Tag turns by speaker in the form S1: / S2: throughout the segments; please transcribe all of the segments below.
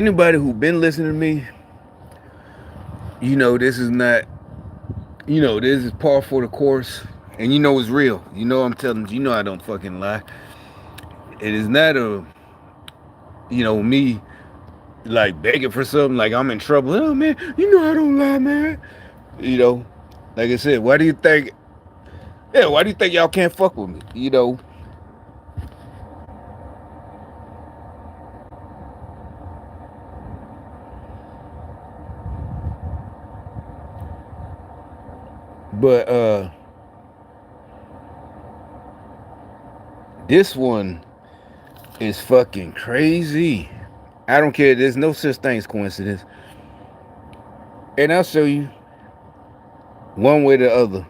S1: anybody who been listening to me, this is not, this is par for the course, and it's real. I'm telling you, I don't fucking lie. It is not me like begging for something like I'm in trouble. Oh man, I don't lie, man. You know, like I said, why do you think? Yeah, why do you think y'all can't fuck with me? But this one is fucking crazy. I don't care. There's no such thing as coincidence. And I'll show you one way or the other.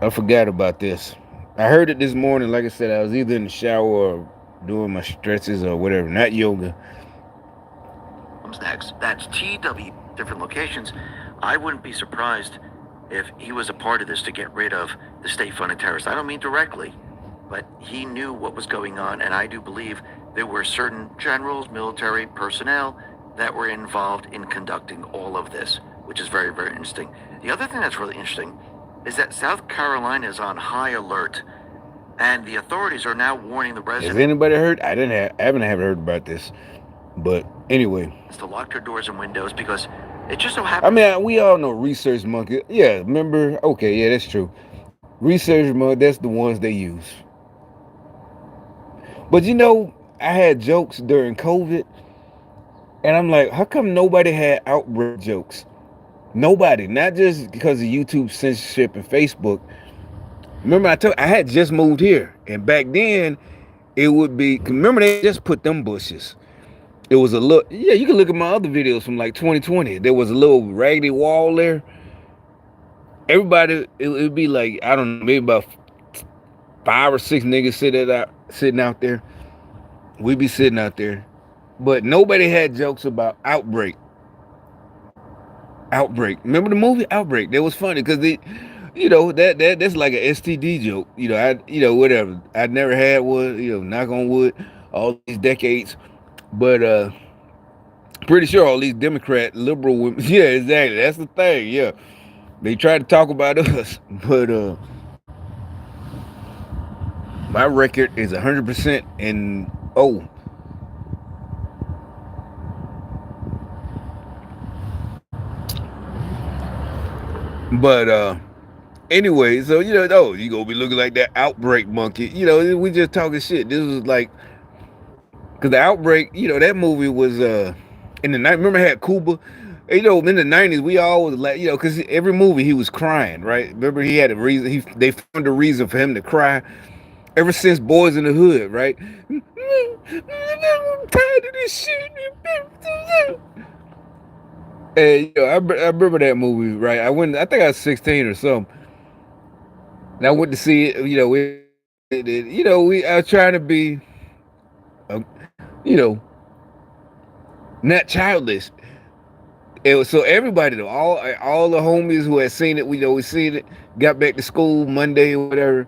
S1: I forgot about this. I heard it this morning. Like I said, I was either in the shower or doing my stretches or whatever. Not yoga.
S2: Comes next. That's TW. Different locations. I wouldn't be surprised if he was a part of this to get rid of the state-funded terrorists. I don't mean directly, but he knew what was going on, and I do believe there were certain generals, military personnel that were involved in conducting all of this, which is very, very interesting. The other thing that's really interesting is that South Carolina is on high alert, and the authorities are now warning the residents.
S1: Has anybody heard? I haven't heard about this. But anyway,
S2: to lock their doors and windows because it just so happens.
S1: I mean, we all know Research Monkey. Yeah, remember? Okay, yeah, that's true. Research Monkey, that's the ones they use. But I had jokes during COVID, and I'm like, how come nobody had outbreak jokes? Nobody, not just because of YouTube censorship and Facebook. Remember, I had just moved here, and back then it would be. Remember, they just put them bushes. It was a look. Yeah, you can look at my other videos from like 2020. There was a little raggedy wall there. Everybody, it would be like, I don't know, maybe about 5 or 6 niggas sitting out there. We'd be sitting out there, but nobody had jokes about outbreak. Outbreak. Remember the movie Outbreak? That was funny because that's like an STD joke. Whatever. I never had one. Knock on wood. All these decades, but pretty sure all these Democrat liberal women. Yeah, exactly. That's the thing. Yeah, they try to talk about us, but my record is 100% and oh. But anyway, so you gonna be looking like that outbreak monkey. We just talking shit. This was like, cause the outbreak. That movie was in the night. Remember, I had Cuba. In the '90s, we always like, cause every movie he was crying, right? Remember, he had a reason. They found a reason for him to cry. Ever since Boys in the Hood, right? I'm tired of this shit. And I remember that movie, right? I think I was 16 or something, and I went to see it. I was trying to be, uh, you know, not childish. So everybody though, all the homies who had seen it, we seen it, got back to school Monday or whatever.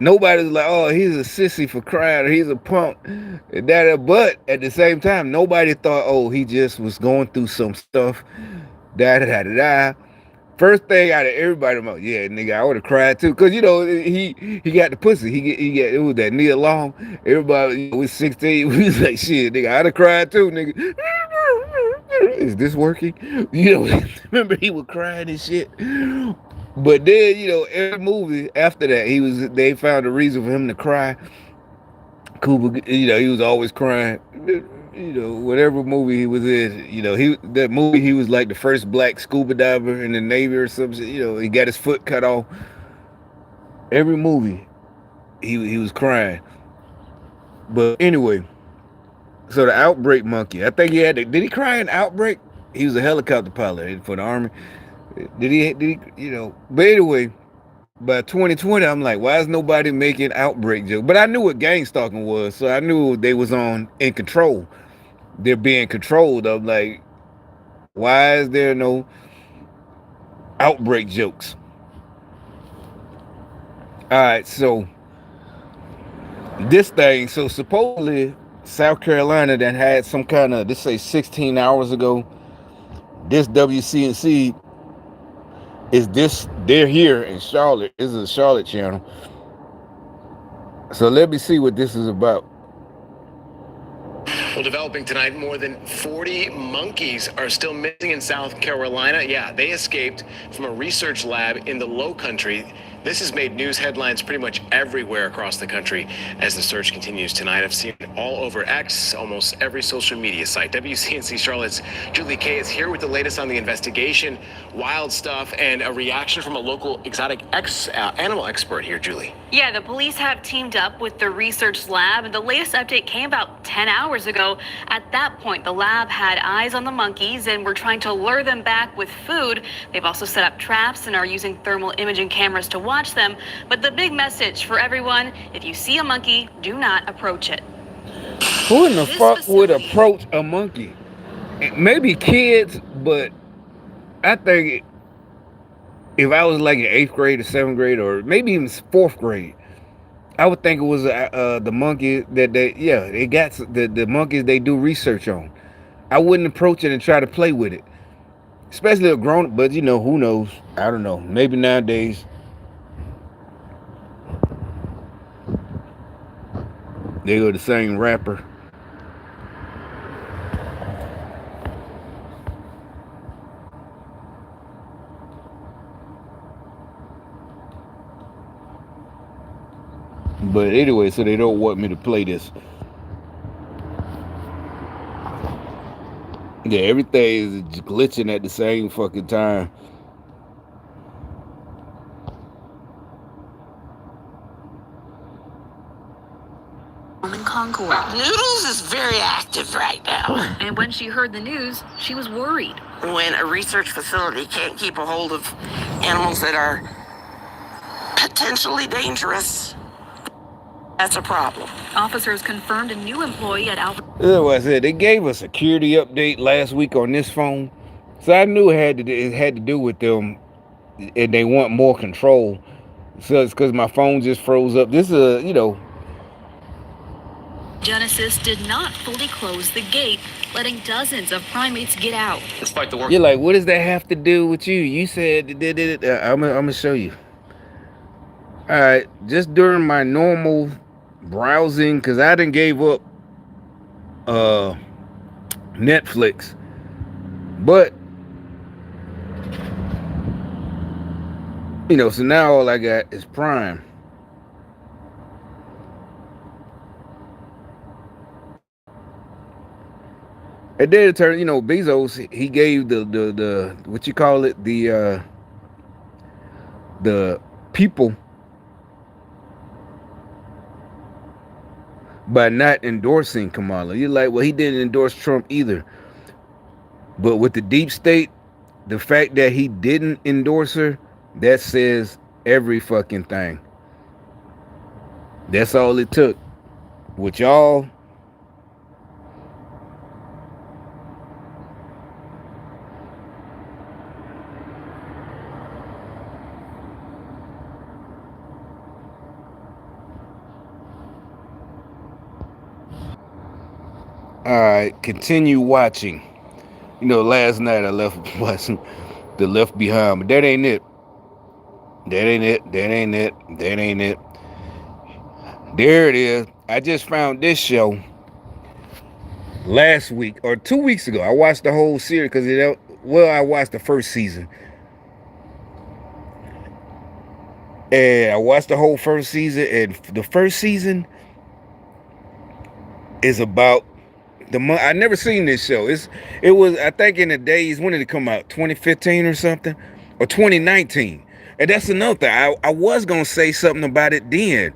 S1: Nobody's like, oh, he's a sissy for crying, or he's a punk, and that. But at the same time, nobody thought, oh, he just was going through some stuff. Da da da da da. First thing out of everybody, I'm like, yeah, nigga, I would have cried too, cause he got the pussy. He got it was that Nia Long. Everybody was 16. We was like, shit, nigga, I'd have cried too, nigga. Is this working? Remember he was crying and shit. But then, every movie after that, they found a reason for him to cry. Cooper, he was always crying. Whatever movie he was in, that movie he was like the first black scuba diver in the Navy or something. He got his foot cut off. Every movie, he was crying. But anyway, so the outbreak monkey, I think did he cry in Outbreak? He was a helicopter pilot for the Army. But anyway, by 2020, I'm like, why is nobody making outbreak jokes? But I knew what gang stalking was, so I knew they was in control. They're being controlled. I'm like, why is there no outbreak jokes? All right, so this thing, so supposedly South Carolina that had some kind of, this say 16 hours ago, this WCNC is this, they're here in Charlotte. This is a Charlotte channel. So let me see what this is about.
S3: Well, developing tonight, more than 40 monkeys are still missing in South Carolina. Yeah, they escaped from a research lab in the Low Country. This has made news headlines pretty much everywhere across the country as the search continues tonight. I've seen it all over X, almost every social media site. WCNC Charlotte's Julie Kay is here with the latest on the investigation. Wild stuff and a reaction from a local exotic animal expert here, Julie.
S4: Yeah, the police have teamed up with the research lab, and the latest update came about 10 hours ago. At that point, the lab had eyes on the monkeys and were trying to lure them back with food. They've also set up traps and are using thermal imaging cameras to watch them. But the big message for everyone, if you see a monkey, do not approach it.
S1: Who in the fuck would approach a monkey? Maybe kids, but I think if I was like in 8th grade or 7th grade or maybe even 4th grade, I would think it was the monkey that they got the monkeys they do research on. I wouldn't approach it and try to play with it, especially a grown. But you know, who knows? I don't know. Maybe nowadays they go the same rapper. But anyway, so they don't want me to play this. Yeah, everything is glitching at the same fucking time.
S4: Concord.
S2: Noodles is very active right now.
S4: And when she heard the news, she was worried.
S2: When a research facility can't keep a hold of animals that are potentially dangerous, that's a problem.
S4: Officers confirmed a new employee at Albert.
S1: That's what I said. They gave a security update last week on this phone, so I knew it had to do with them, and they want more control. So it's because my phone just froze up. This is
S4: Genesis did not fully close the gate, letting dozens of primates get out.
S3: Despite the work.
S1: You're like, what does that have to do with you? You said I'm gonna show you. All right, just during my normal browsing, because I done gave up Netflix, but you know, so now all I got is Prime. And then it turned, you know, Bezos, he gave the what you call it, the people by not endorsing Kamala. You're like, well, he didn't endorse Trump either. But with the deep state, the fact that he didn't endorse her, that says every fucking thing. That's all it took. With y'all, all right, continue watching. You know, last night I left watching The Left Behind, but that ain't it. That ain't it. That ain't it. That ain't it. There it is. I just found this show last week or 2 weeks ago. I watched the whole series because I watched the first season. And I watched the whole first season, and the first season is about I never seen this show. It was, I think, in the days, when did it come out? 2015 or something? Or 2019. And that's another thing. I was gonna say something about it then.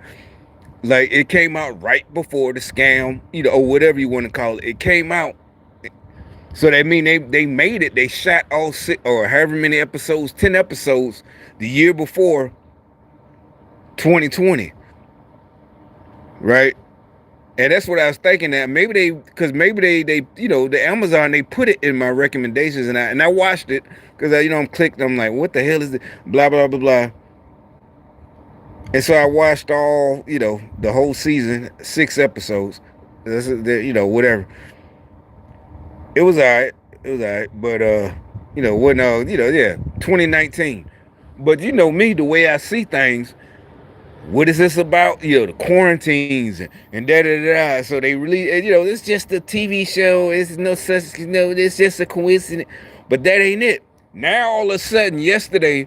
S1: Like, it came out right before the scam, you know, or whatever you want to call it. It came out. So that mean they made it. They shot all 6 or however many episodes, 10 episodes the year before 2020. Right? And that's what I was thinking, that maybe they you know, the Amazon, they put it in my recommendations, and I watched it because I'm clicked. I'm like, what the hell is it? Blah blah blah blah. And so I watched all, the whole season, 6 episodes. You know, whatever. It was alright. It was alright, but you know, when you know, yeah, 2019. But you know me, the way I see things. What is this about? You know, the quarantines and da da da. So they really, you know, it's just a TV show. It's no such, you know, it's just a coincidence. But that ain't it. Now all of a sudden, yesterday,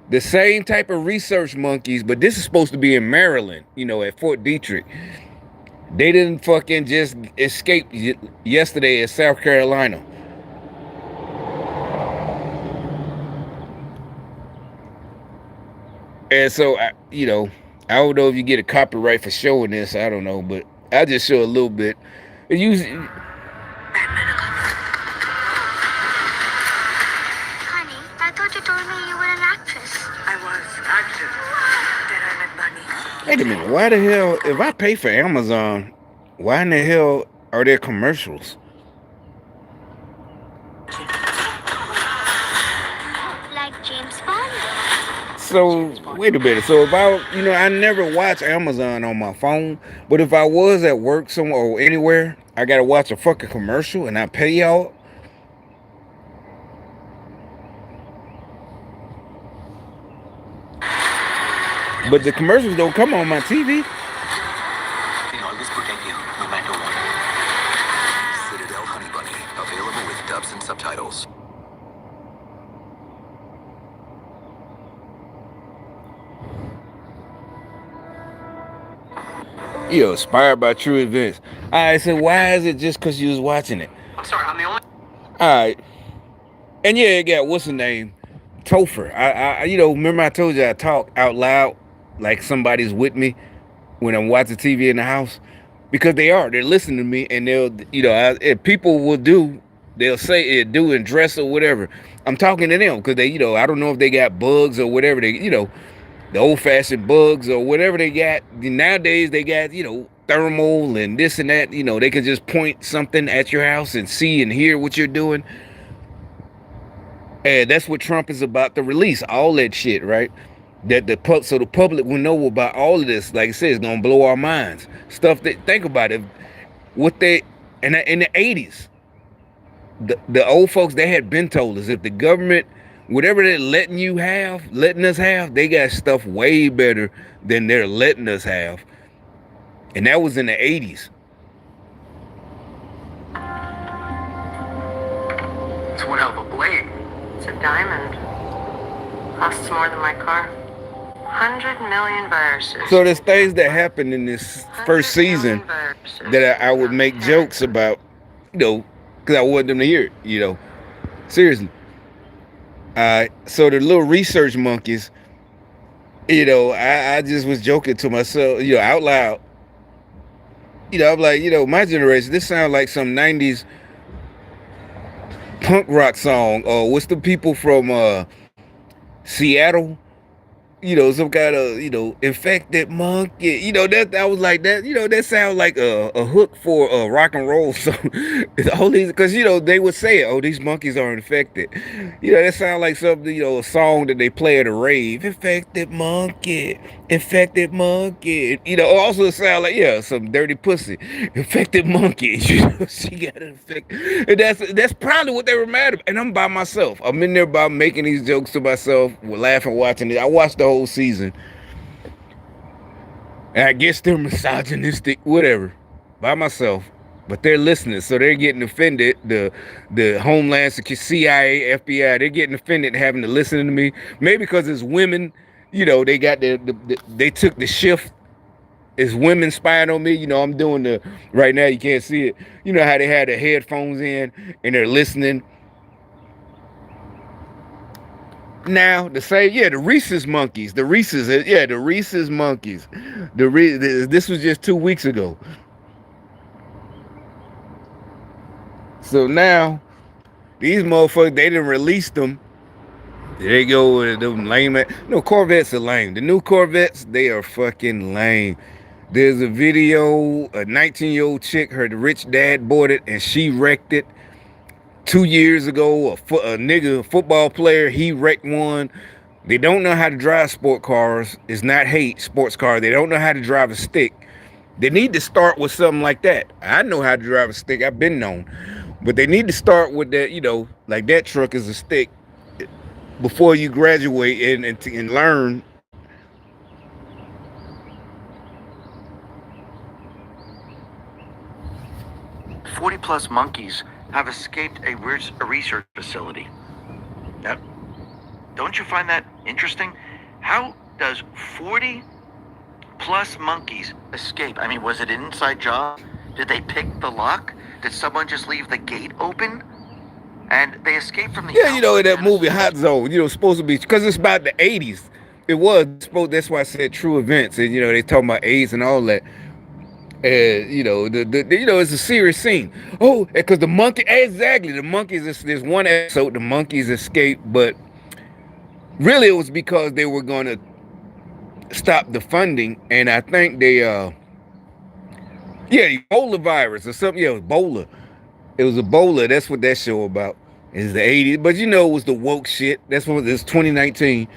S1: the same type of research monkeys, but this is supposed to be in Maryland, you know, at Fort Detrick. They didn't fucking just escape yesterday at South Carolina. And so, you know, I don't know if you get a copyright for showing this. I don't know, but I just show a little bit. It usually.
S5: Honey, I thought you told me you were an actress.
S6: I was active. Then I met Bunny.
S1: Wait a minute. Why the hell, if I pay for Amazon, why in the hell are there commercials?
S5: Like James Bond.
S1: So, wait a minute. So, if you know, I never watch Amazon on my phone, but if I was at work somewhere or anywhere, I gotta watch a fucking commercial and I pay y'all. But the commercials don't come on my TV.
S7: We'll always protect you, no matter what. Citadel Honey Bunny, available with dubs and subtitles.
S1: You know, inspired by true events. All right, so why is it just because you was watching it?
S6: I'm sorry, I'm the only.
S1: All right. And yeah, it got, what's the name? Topher. I you know, remember I told you I talk out loud like somebody's with me when I'm watching TV in the house? Because they're listening to me, and they'll, you know, if people will they'll say it, do and dress or whatever. I'm talking to them because they, you know, I don't know if they got bugs or whatever they, you know, the old-fashioned bugs or whatever they got. Nowadays they got, you know, thermal and this and that. You know, they can just point something at your house and see and hear what you're doing. And that's what Trump is about to release, all that shit, right? So the public will know about all of this. Like I said, it's gonna blow our minds. Stuff that, think about it, what they in the 80s, the old folks, they had been told us if the government, whatever they're letting us have, they got stuff way better than they're letting us have. And that was in the 80s.
S6: It's one hell of a blade.
S8: It's a diamond. Costs more than my car. 100 million viruses.
S1: So there's things that happened in this first season that I would make jokes about, you know, because I want them to hear it, you know. Seriously. So the little research monkeys, you know, I just was joking to myself, you know, out loud. You know, I'm like, you know, my generation, this sounds like some 90s punk rock song. Or what's the people from Seattle? You know, some kind of, you know, infected monkey. You know, that I was like that. You know, that sounds like a hook for a rock and roll song. It's all these, because you know they would say, "Oh, these monkeys are infected." You know, that sounds like something, you know, a song that they play at a rave. Infected monkey, infected monkey. You know, also it sounds like, yeah, some dirty pussy, infected monkey. You know, she got infected. And that's probably what they were mad about. And I'm by myself. I'm in there by making these jokes to myself, laughing, watching it. I watched the whole season. And I guess they're misogynistic, whatever, by myself. But they're listening, so they're getting offended. The Homeland Security, CIA, FBI, they're getting offended having to listen to me. Maybe because it's women, you know, they got they took the shift. It's women spying on me. You know, I'm doing right now, you can't see it. You know how they had their headphones in and they're listening. Now the same, yeah, the Rhesus monkeys, the Rhesus monkeys. This was just 2 weeks ago. So now these motherfuckers, they didn't release them. They go with them lame. No, Corvettes are lame. The new Corvettes, they are fucking lame. There's a video, a 19-year-old chick, her rich dad bought it and she wrecked it. 2 years ago, a nigga, football player, he wrecked one. They don't know how to drive sport cars. It's not hate, sports car. They don't know how to drive a stick. They need to start with something like that. I know how to drive a stick. I've been known. But they need to start with that, like that truck is a stick before you graduate and learn.
S2: 40-plus monkeys have escaped a research facility. Now, don't you find that interesting? How does 40-plus monkeys escape? I mean, was it an inside job? Did they pick the lock? Did someone just leave the gate open? And they escaped from the
S1: in that movie Hot Zone, supposed to be, because it's about the 80s. It was supposed, that's why I said true events. And, they talking about AIDS and all that. And, it's a serious scene. Oh, because the monkeys, there's one episode, the monkeys escaped, but really it was because they were going to stop the funding. And I think they, Ebola virus or something. Yeah, Ebola. It was Ebola. That's what that show about. It's the 80s. But it was the woke shit. That's what it's 2019.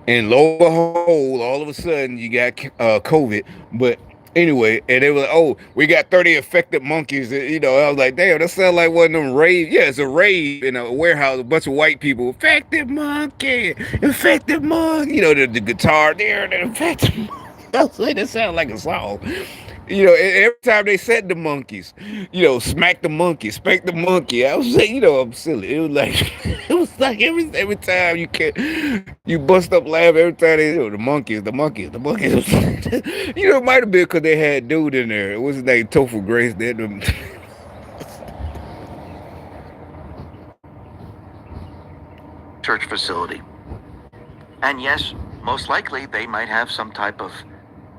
S1: And lo and behold, all of a sudden you got COVID. But anyway, and they were like, oh, we got 30 affected monkeys. I was like, damn, that sounds like one of them raves. Yeah, it's a rave in a warehouse, a bunch of white people. Infected monkey, infected monkey. The guitar there, the infected monkey. I was like, that sounds like a song. Every time they said the monkeys, smack the monkey, spank the monkey. I was like, I'm silly. It was like every time you bust up laugh every time they, the monkeys. It might have been because they had dude in there. It was his name, Topher Grace.
S2: Church facility. And yes, most likely they might have some type of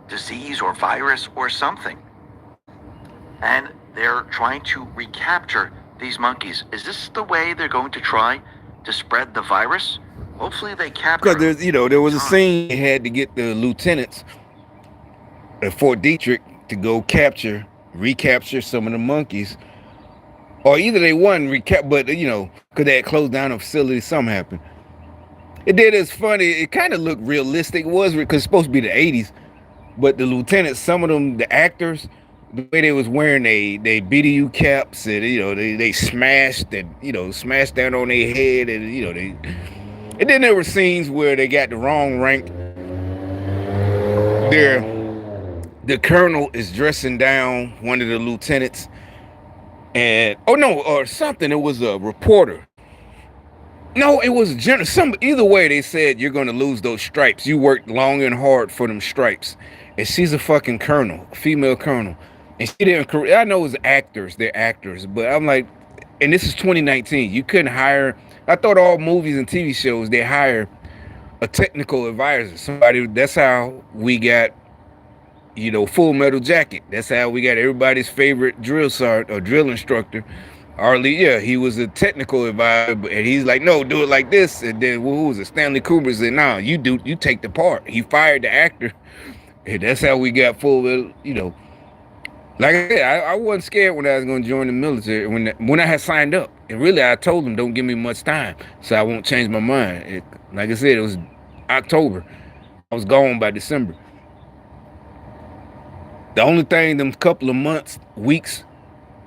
S2: disease or virus or something. And they're trying to recapture these monkeys. Is this the way they're going to try to spread the virus? Hopefully they capture.
S1: Because there was a scene they had to get the lieutenants at Fort Detrick to go recapture some of the monkeys. Or either they won but because they had closed down a facility, something happened. It's funny. It kind of looked realistic. It was because it's supposed to be the 80s. But the lieutenants, some of them, the actors, the way they was wearing they BDU caps and they smashed and smashed down on their head and and then there were scenes where they got the wrong rank. The colonel is dressing down one of the lieutenants, and or something. It was a reporter. No, it was a general. Either way, they said you're going to lose those stripes. You worked long and hard for them stripes. And she's a fucking colonel, a female colonel. And she didn't, I know it's actors, they're actors, but I'm like, and this is 2019. You couldn't hire, I thought all movies and TV shows, they hire a technical advisor. Somebody, that's how we got, Full Metal Jacket. That's how we got everybody's favorite drill sergeant or drill instructor. Arlie, he was a technical advisor, and he's like, no, do it like this. And then who was it? Stanley Kubrick said, no, you take the part. He fired the actor. And that's how we got Full Metal, Like I said, I wasn't scared when I was going to join the military, when I had signed up. And really, I told them, don't give me much time, so I won't change my mind. Like I said, it was October. I was gone by December. The only thing, them couple of weeks,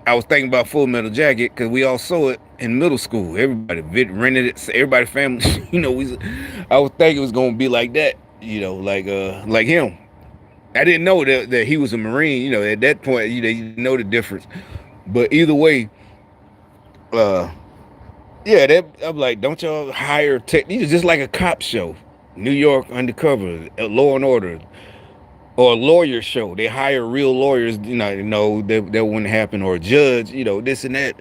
S1: I was thinking about Full Metal Jacket because we all saw it in middle school. Everybody rented it. Everybody, family, I was thinking it was going to be like that, like him. I didn't know that he was a Marine, at that point, you know the difference. But either way, I'm like, don't y'all hire technicians, just like a cop show, New York Undercover, Law and Order, or a lawyer show. They hire real lawyers, that wouldn't happen, or a judge, this and that.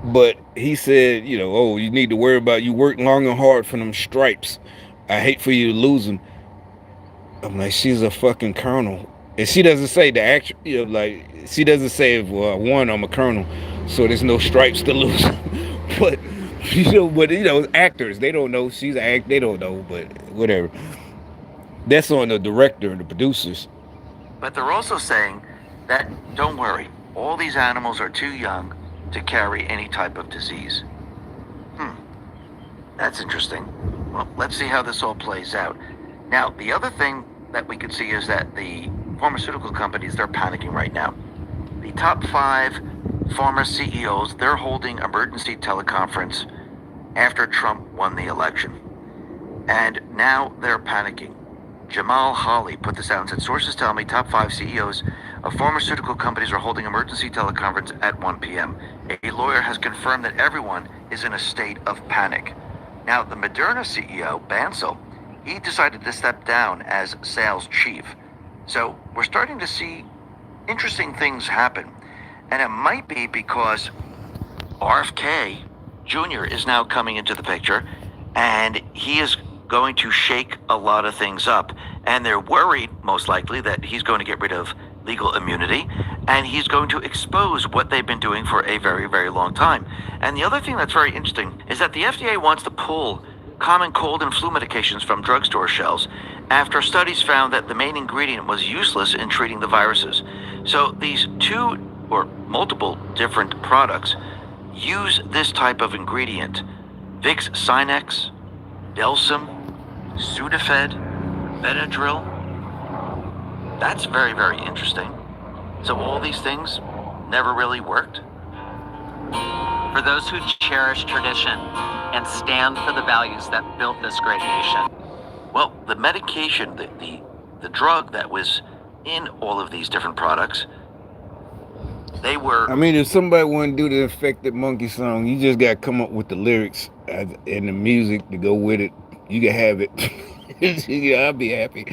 S1: But he said, you need to worry about, you work long and hard for them stripes. I hate for you to lose them. I'm like, she's a fucking colonel. And she doesn't say the actress, she doesn't say, if one, I'm a colonel, so there's no stripes to lose. but actors, they don't know. She's an act, they don't know, but whatever. That's on the director and the producers.
S2: But they're also saying that, don't worry, all these animals are too young to carry any type of disease. That's interesting. Well, let's see how this all plays out. Now, the other thing that we could see is that the pharmaceutical companies, they're panicking right now. The top 5 pharma CEOs, they're holding emergency teleconference after Trump won the election. And now they're panicking. Jamal Hawley put this out and said, sources tell me top 5 CEOs of pharmaceutical companies are holding emergency teleconference at 1 p.m. A lawyer has confirmed that everyone is in a state of panic. Now, the Moderna CEO, Bancel, he decided to step down as sales chief. So we're starting to see interesting things happen. And it might be because RFK Jr. is now coming into the picture, and he is going to shake a lot of things up. And they're worried, most likely, that he's going to get rid of legal immunity, and he's going to expose what they've been doing for a very, very long time. And the other thing that's very interesting is that the FDA wants to pull common cold and flu medications from drugstore shelves after studies found that the main ingredient was useless in treating the viruses. So these 2 or multiple different products use this type of ingredient. Vicks Sinex, Delsym, Sudafed, Benadryl. That's very, very interesting. So all these things never really worked?
S9: For those who cherish tradition and stand for the values that built this great nation.
S2: Well, the medication, the drug that was in all of these different products, they were...
S1: I mean, if somebody want to do the Infected Monkey song, you just got to come up with the lyrics and the music to go with it. You can have it. Yeah, I'll be happy.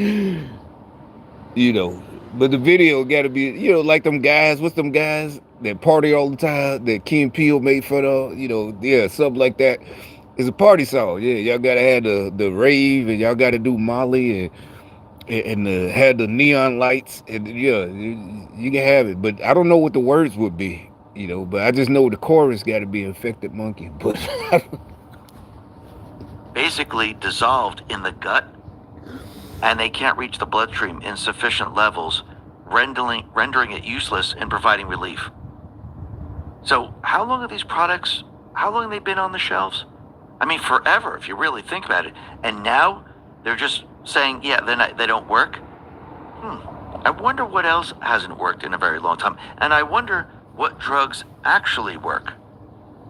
S1: You know, but the video got to be, you know, like them guys. What's them guys that party all the time that Ken Peele made fun of? You know, yeah, something like that. It's a party song. Yeah, y'all got to have the rave, and y'all got to do Molly and had the neon lights, and yeah, you can have it. But I don't know what the words would be, you know, but I just know the chorus got to be Infected Monkey. But
S2: basically dissolved in the gut, and they can't reach the bloodstream in sufficient levels, rendering it useless in providing relief. So how long have these products, how long have they been on the shelves? I mean, forever, if you really think about it. And now they're just saying, yeah, they don't work. I wonder what else hasn't worked in a very long time. And I wonder what drugs actually work.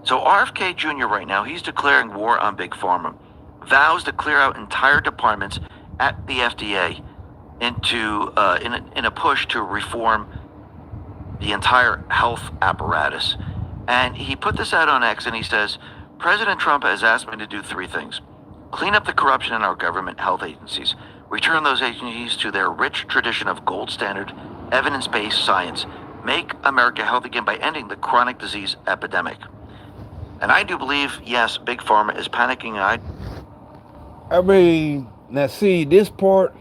S2: So RFK Jr. right now, he's declaring war on Big Pharma, vows to clear out entire departments at the FDA in a push to reform the entire health apparatus. And he put this out on X, and he says, President Trump has asked me to do 3 things. Clean up the corruption in our government health agencies, return those agencies to their rich tradition of gold standard, evidence-based science, make America healthy again by ending the chronic disease epidemic. And I do believe, yes, Big Pharma is panicking.
S1: I mean, now see, this part,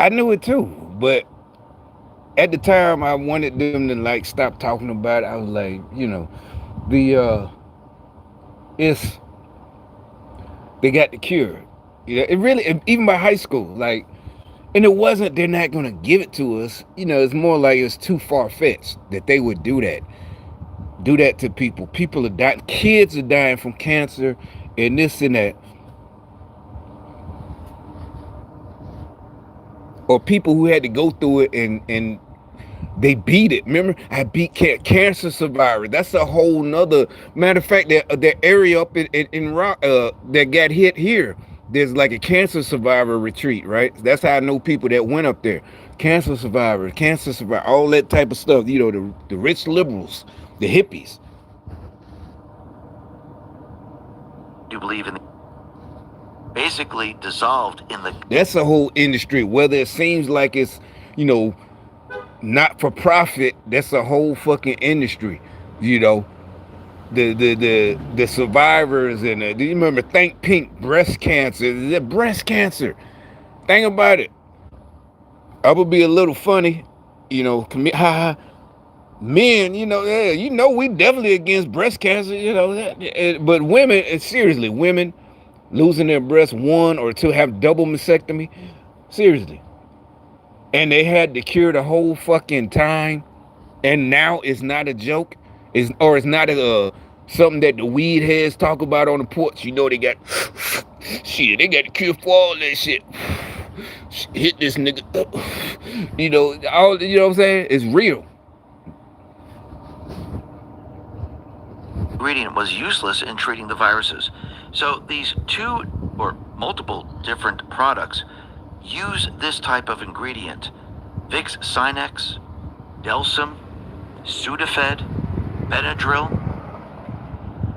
S1: I knew it too, but at the time I wanted them to like stop talking about it. I was like, you know, they got the cure. You know, it really, even by high school, like, and it wasn't, they're not gonna give it to us. You know, it's more like it's too far-fetched that they would do that to people. People are dying, kids are dying from cancer and this and that. Or people who had to go through it and they beat it. Remember, I beat cancer survivor. That's a whole nother matter of fact. That area up in Rock that got hit here, there's like a cancer survivor retreat, right? That's how I know people that went up there. Cancer survivor, all that type of stuff. You know, the rich liberals, the hippies.
S2: Do believe in basically dissolved in the...
S1: That's a whole industry. Whether it seems like it's, you know, not for profit, that's a whole fucking industry. You know, the survivors and do you remember Think Pink breast cancer? The breast cancer. Think about it. I would be a little funny, you know, men, you know, yeah, you know, we definitely against breast cancer, you know, but women, seriously, women losing their breast 1 or 2, have double mastectomy, seriously, and they had to cure the whole fucking time, and now it's not a joke, it's not something that the weed heads talk about on the porch. You know, they got Shit, they got the cure for all that shit. Hit this nigga. You know, all you know what I'm saying? It's real.
S2: Ingredient was useless in treating the viruses. So these two or multiple different products use this type of ingredient. Vicks Sinex, Delsum, Sudafed, Benadryl.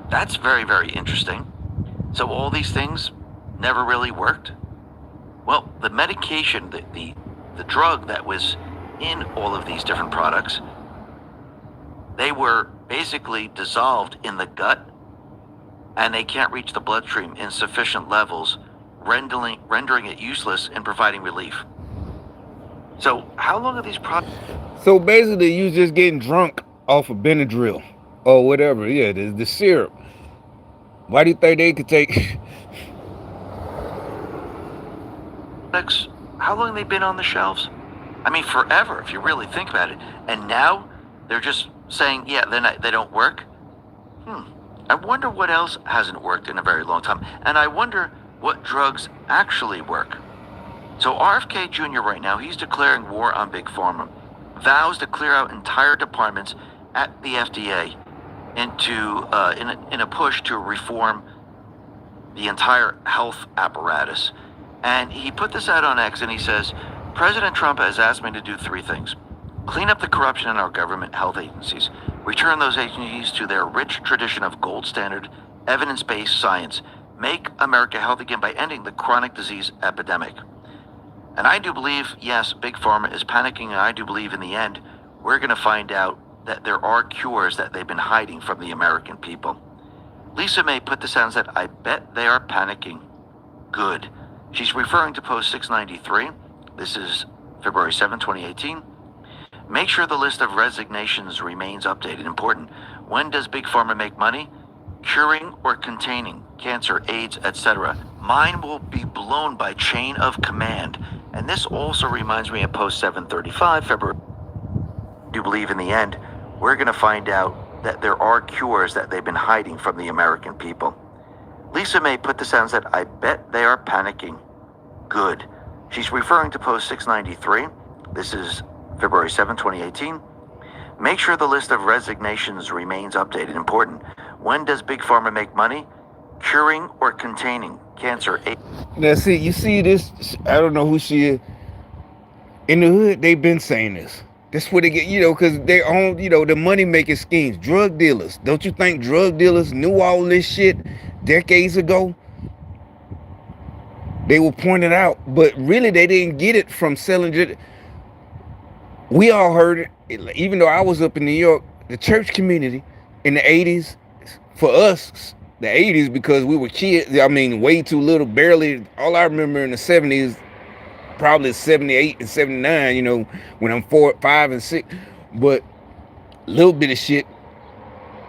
S2: That's very, very interesting. So all these things never really worked? Well, the medication, the drug that was in all of these different products, they were basically dissolved in the gut, and they can't reach the bloodstream in sufficient levels, rendering it useless in providing relief. So how long are these products?
S1: So basically, you just getting drunk off of Benadryl or whatever. Yeah, the syrup. Why do you think they could take?
S2: How long have they been on the shelves? I mean, forever, if you really think about it. And now they're just saying, yeah, they don't work. I wonder what else hasn't worked in a very long time. And I wonder what drugs actually work. So RFK Jr. right now, he's declaring war on Big Pharma. Vows to clear out entire departments at the FDA in a push to reform the entire health apparatus. And he put this out on X, and he says, President Trump has asked me to do three things. Clean up the corruption in our government health agencies. Return those agencies to their rich tradition of gold standard, evidence-based science. Make America healthy again by ending the chronic disease epidemic. And I do believe, yes, Big Pharma is panicking, and I do believe in the end, we're going to find out that there are cures that they've been hiding from the American people. Lisa May put this out and said, I bet they are panicking. Good. She's referring to post 693. This is February 7, 2018. Make sure the list of resignations remains updated. Important. When does Big Pharma make money? Curing or containing cancer, AIDS, etc. Mine will be blown by chain of command. And this also reminds me of post 735, February. Do you believe in the end, we're going to find out that there are cures that they've been hiding from the American people. Lisa May put this out and said, I bet they are panicking. Good. She's referring to post 693. This is February 7, 2018. Make sure the list of resignations remains updated. Important. When does Big Pharma make money? Curing or containing cancer.
S1: Now, see, you see this, I don't know who she is. In the hood, they've been saying this. That's what they get, you know, because they own, you know, the money-making schemes. Drug dealers. Don't you think drug dealers knew all this shit decades ago? They were pointed out, but really they didn't get it from selling it. We all heard it, even though I was up in New York, the church community in the 80s, for us, the 80s, because we were kids, I mean, way too little, barely. All I remember in the 70s, probably 78 and 79, you know, when I'm 4, 5, and 6. But a little bit of shit,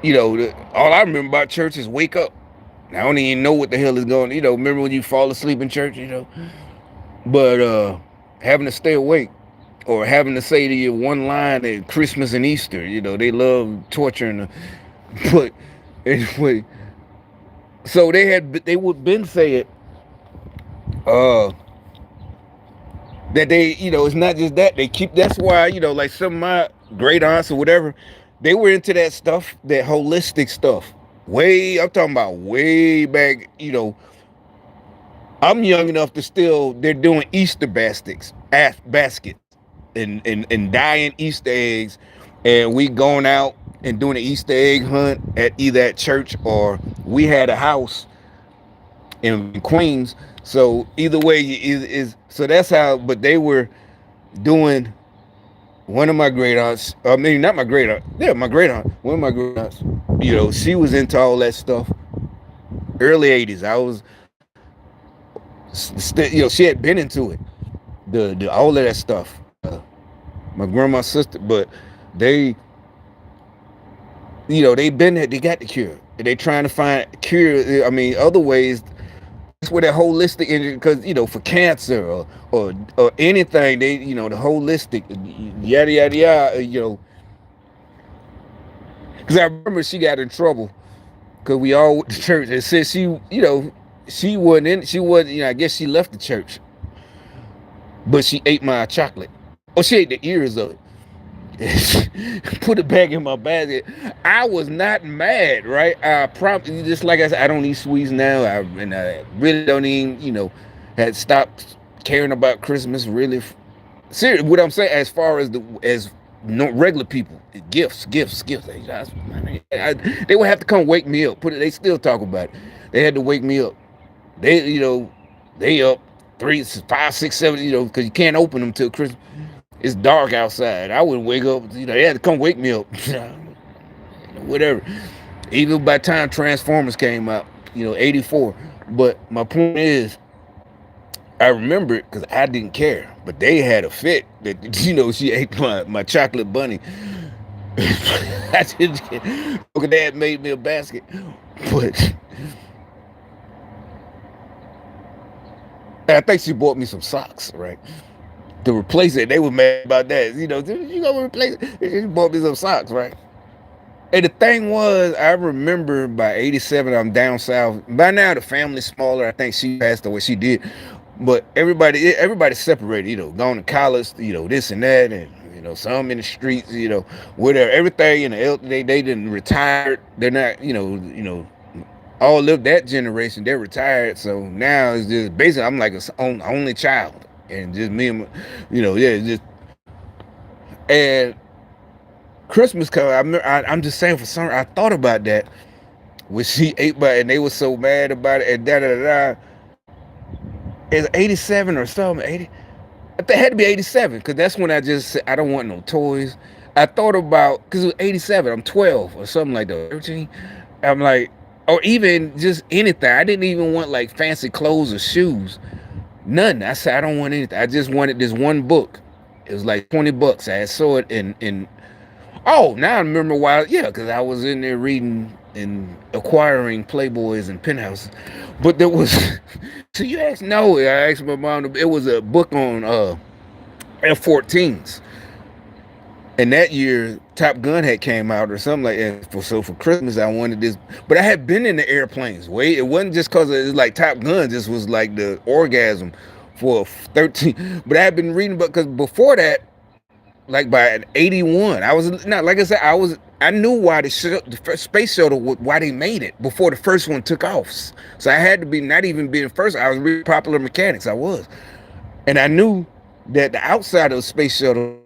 S1: you know, all I remember about church is wake up. I don't even know what the hell is going on. You know, remember when you fall asleep in church, you know? But having to stay awake, or having to say to you one line at Christmas and Easter, you know, they love torturing. But anyway, so they would been say it, that they, you know, it's not just that they keep. That's why, you know, like some of my great aunts or whatever, they were into that stuff, that holistic stuff. I'm talking about way back, you know. I'm young enough to still, they're doing Easter baskets and dyeing Easter eggs, and we going out and doing an Easter egg hunt at either at church, or we had a house in Queens. So either way is so that's how. But they were doing. One of my great aunts, I mean, not my great aunt, yeah, my great aunt, one of my great aunts, you know, she was into all that stuff. Early 80s, I was, you know, she had been into it, the all of that stuff. My grandma's sister, but they, you know, they got the cure. They trying to find cure. I mean, other ways. That's where that holistic, because, you know, for cancer or anything, they, you know, the holistic, yada yada yada, you know. Because I remember she got in trouble because we all went to church, and since she, you know, she wasn't in. She wasn't. You know, I guess she left the church, but she ate my chocolate. Oh, she ate the ears of it. Put it back in my basket. I was not mad, right? I probably, just like I said, I don't eat sweets now. I really don't even, you know, had stopped caring about Christmas. Really, serious. What I'm saying, as far as regular people, gifts. They would have to come wake me up. They still talk about it. They had to wake me up. They up 3, 5, 6, 7, you know, because you can't open them till Christmas. It's dark outside. I wouldn't wake up. You know, they had to come wake me up. Whatever. Even by the time Transformers came out, you know, 84. But my point is, I remember it because I didn't care. But they had a fit that, you know, she ate my chocolate bunny. I didn't care. Okay, Dad made me a basket. But I think she bought me some socks, right? To replace it. They were mad about that. You know, you gonna replace it? She bought me some socks, right? And the thing was, I remember by 87, I'm down south. By now, the family's smaller. I think she passed away. She did. But everybody separated, you know, going to college, you know, this and that. And, you know, some in the streets, you know, whatever. Everything, you know, they didn't retire. They're not, you know, all of that generation, they're retired. So now it's just basically, I'm like an only child. And just me and, you know, yeah, just, and Christmas come. I'm just saying, for some, I thought about that when she ate by, and they were so mad about it, and da. It's 87 or something. 80. It had to be 87 because that's when I just said I don't want no toys. I thought about, because it was 87. I'm 12 or something like that. 13. I'm like, or even just anything. I didn't even want like fancy clothes or shoes. Nothing. I said I don't want anything. I just wanted this one book. It was like $20. I saw it in. Oh, now I remember why. Yeah, because I was in there reading and acquiring Playboys and Penthouses. But there was. So you asked? No, I asked my mom. It was a book on F-14s. And that year, Top Gun had came out or something like that. So for Christmas, I wanted this. But I had been in the airplanes. It wasn't just because it was like Top Gun. Just was like the orgasm for 13. But I had been reading, because before that, like by 81, I was not, like I said, I knew why the space shuttle, why they made it before the first one took off. So I had to be, not even being first. I was reading Popular Mechanics. I was, and I knew that the outside of the space shuttle,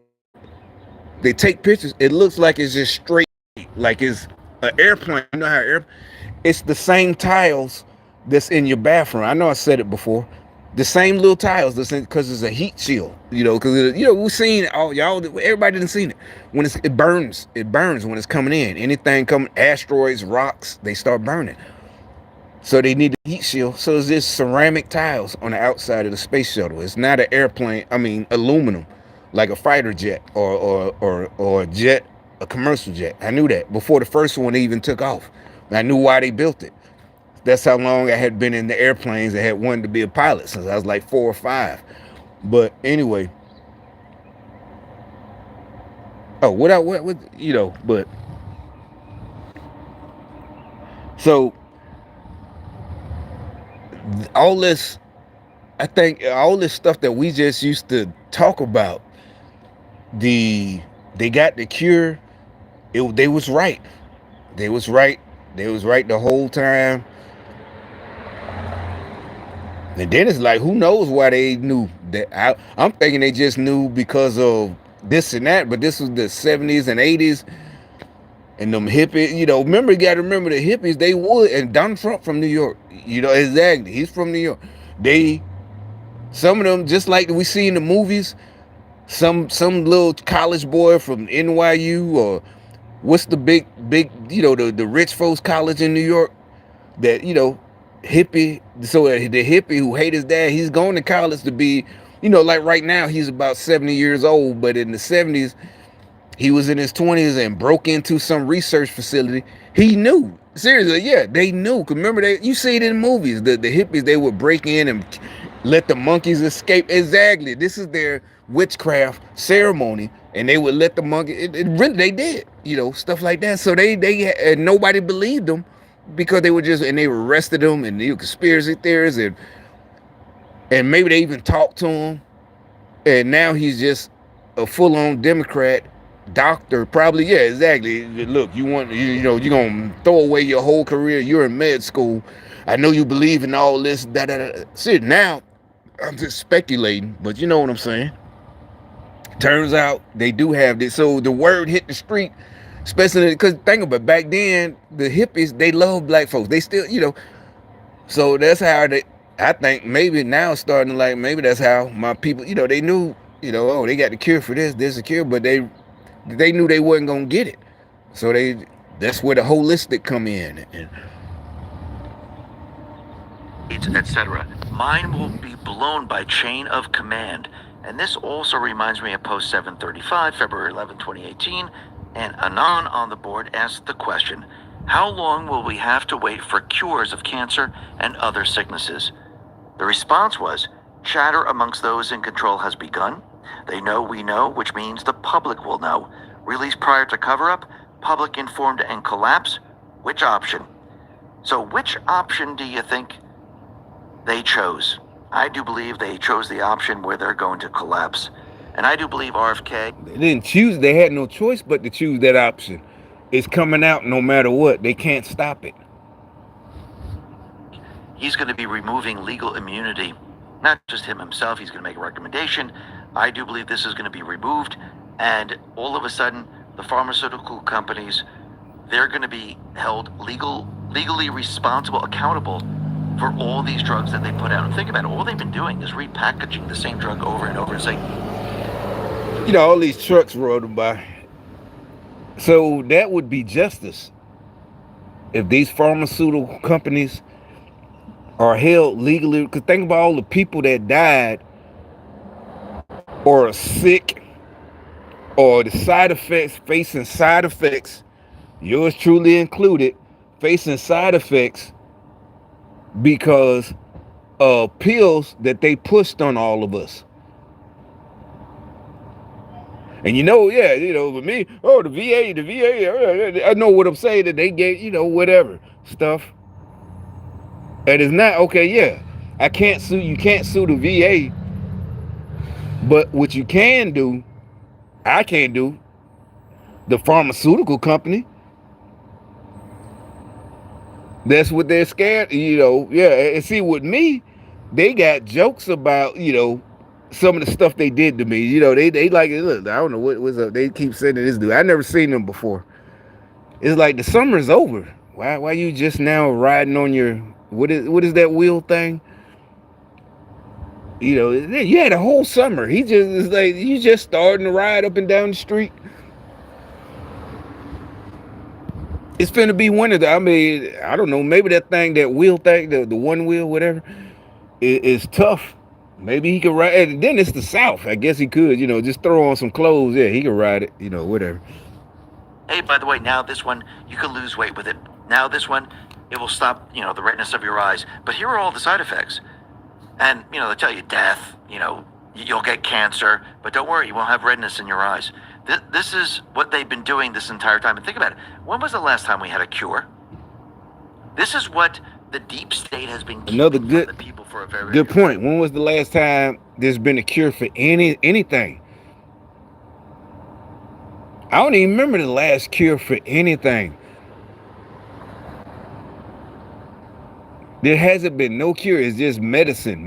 S1: they take pictures. It looks like it's just straight, like it's an airplane. You know how it's the same tiles that's in your bathroom. I know I said it before. The same little tiles that's in, because it's a heat shield. You know, because you know we've seen everybody didn't seen it. When it burns when it's coming in. Anything coming, asteroids, rocks, they start burning. So they need the heat shield. So it's just ceramic tiles on the outside of the space shuttle. It's not an airplane. I mean, aluminum. Like a fighter jet or a jet, a commercial jet. I knew that before the first one even took off. I knew why they built it. That's how long I had been in the airplanes. I had wanted to be a pilot since I was like 4 or 5. But anyway, what you know, but so all this, I think all this stuff that we just used to talk about, they got the cure. They was right. They was right the whole time. And then it's like, who knows why they knew that? I'm thinking they just knew because of this and that. But this was the 70s and 80s, and them hippies. You know, you got to remember the hippies. They would, and Donald Trump from New York. You know, exactly. He's from New York. Some of them, just like we see in the movies. Some little college boy from NYU, or what's the big, you know, the rich folks college in New York, that, you know, hippie. So the hippie who hate his dad, he's going to college to be, you know, like right now he's about 70 years old, but in the 70s he was in his 20s and broke into some research facility. He knew, seriously, yeah, they knew. Cause remember, you see it in movies, the hippies, they would break in and let the monkeys escape. Exactly. This is their witchcraft ceremony, and they would let the monkey. They did, you know, stuff like that. So they nobody believed them, because they arrested him, and they were conspiracy theorists, and maybe they even talked to him, and now he's just a full-on Democrat doctor, probably. Yeah, exactly. Look, you're gonna throw away your whole career. You're in med school. I know you believe in all this. Shit. Now, I'm just speculating, but you know what I'm saying. Turns out they do have this. So the word hit the street, especially because think about it, back then, the hippies, they love black folks. They still, so that's how I think maybe now starting like, maybe that's how my people, they knew, oh, they got the cure for this, the cure, but they knew they wasn't going to get it. So that's where the holistic come in.
S2: Etc. Mine will be blown by chain of command. And this also reminds me of Post 735, February 11, 2018. And Anon on the board asked the question, how long will we have to wait for cures of cancer and other sicknesses? The response was, chatter amongst those in control has begun. They know we know, which means the public will know. Release prior to cover-up, public informed and collapse. Which option? So which option do you think they chose? I do believe they chose the option where they're going to collapse. And I do believe RFK...
S1: They didn't choose. They had no choice but to choose that option. It's coming out no matter what. They can't stop it.
S2: He's going to be removing legal immunity. Not just him himself. He's going to make a recommendation. I do believe this is going to be removed. And all of a sudden, the pharmaceutical companies, they're going to be held legally responsible, accountable for all these drugs that they put out. And think about it, all they've been doing is repackaging the same drug over and over and saying,
S1: all these trucks rolling by. So that would be justice. If these pharmaceutical companies are held legally, because think about all the people that died or are sick or the side effects, facing side effects, yours truly included, facing side effects because of pills that they pushed on all of us. And with me, the VA, I know what I'm saying, that they gave, whatever stuff. And it's not, okay, yeah, you can't sue the VA, but what you can do, I can't do, the pharmaceutical company. That's what they're scared, yeah. And see, with me, they got jokes about, some of the stuff they did to me. They like, look, I don't know what's up. They keep saying this dude. I never seen them before. It's like the summer's over. Why you just now riding on your, what is that wheel thing? You had a whole summer. He just is like, you just starting to ride up and down the street. It's finna be winter. I mean, I don't know. Maybe that thing, that wheel thing, the one wheel, whatever, is tough. Maybe he could ride. And then it's the South. I guess he could, just throw on some clothes. Yeah, he could ride it, whatever.
S2: Hey, by the way, now this one, you can lose weight with it. Now this one, it will stop, the redness of your eyes. But here are all the side effects. And, they tell you death, you'll get cancer. But don't worry, you won't have redness in your eyes. This is what they've been doing this entire time. And think about it. When was the last time we had a cure? This is what the deep state has been keeping
S1: Another
S2: from
S1: good,
S2: the people for a very
S1: good point. When was the last time there's been a cure for anything? I don't even remember the last cure for anything. There hasn't been no cure. It's just medicine,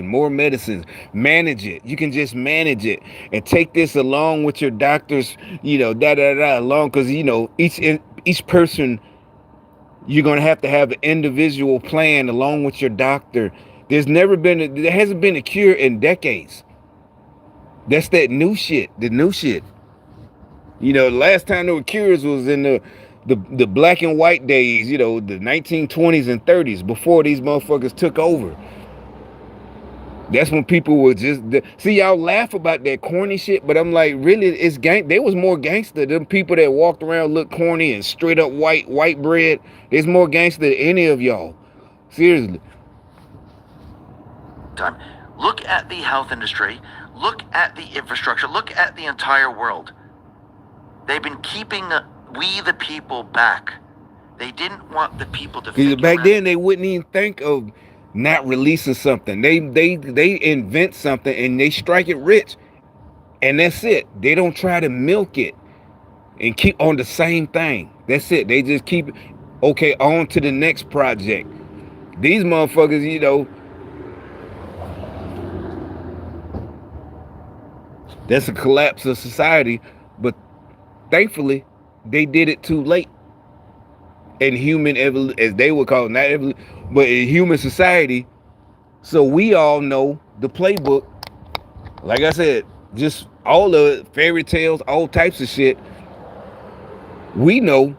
S1: more medicines. Manage it. You can just manage it and take this along with your doctors, along, because, each person, you're going to have an individual plan along with your doctor. There hasn't been a cure in decades. That's that new shit, the new shit. The last time there were cures was in the black and white days, the 1920s and 30s, before these motherfuckers took over. That's when people were just, see, y'all laugh about that corny shit, but I'm like, really, it's they was more gangster than people that walked around look corny and straight up white bread. There's more gangster than any of y'all. Seriously.
S2: Time. Look at the health industry. Look at the infrastructure. Look at the entire world. They've been keeping we the people back. They didn't want the people to
S1: Because
S2: figure
S1: back
S2: out.
S1: then they wouldn't even think of not releasing something. They invent something and they strike it rich, and that's it. They don't try to milk it and keep on the same thing. That's it. They just keep okay on to the next project. These motherfuckers, you know, that's a collapse of society. But thankfully, they did it too late. In human as they would call it, not but in human society. So we all know the playbook. Like I said, just all the fairy tales, all types of shit. We know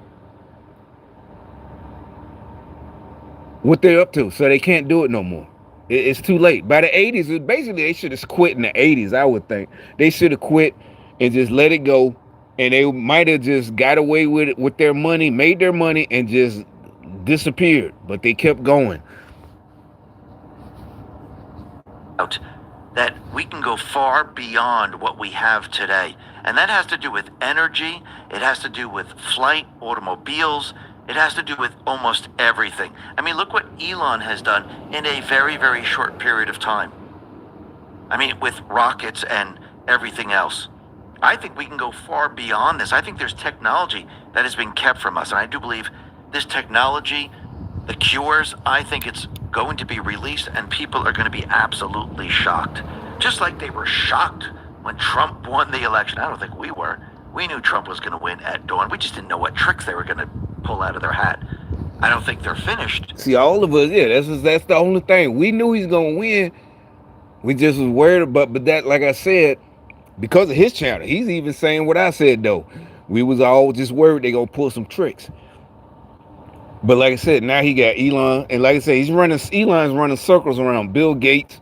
S1: what they're up to, so they can't do it no more. It's too late. By the 80s, basically they should have quit in the 80s, I would think. They should have quit and just let it go. And they might have just got away with it with their money, made their money, and just disappeared. But they kept going.
S2: That we can go far beyond what we have today. And that has to do with energy. It has to do with flight, automobiles. It has to do with almost everything. I mean, look what Elon has done in a very, very short period of time. I mean, with rockets and everything else. I think we can go far beyond this. I think there's technology that has been kept from us. And I do believe this technology, the cures, I think it's going to be released and people are going to be absolutely shocked. Just like they were shocked when Trump won the election. I don't think we were. We knew Trump was going to win at dawn. We just didn't know what tricks they were going to pull out of their hat. I don't think they're finished.
S1: See, all of us, yeah, that's the only thing. We knew he's going to win. We just was worried about, but that, like I said, because of his channel, he's even saying what I said, though. We was all just worried they're going to pull some tricks. But like I said, now he got Elon. And like I said, Elon's running circles around Bill Gates.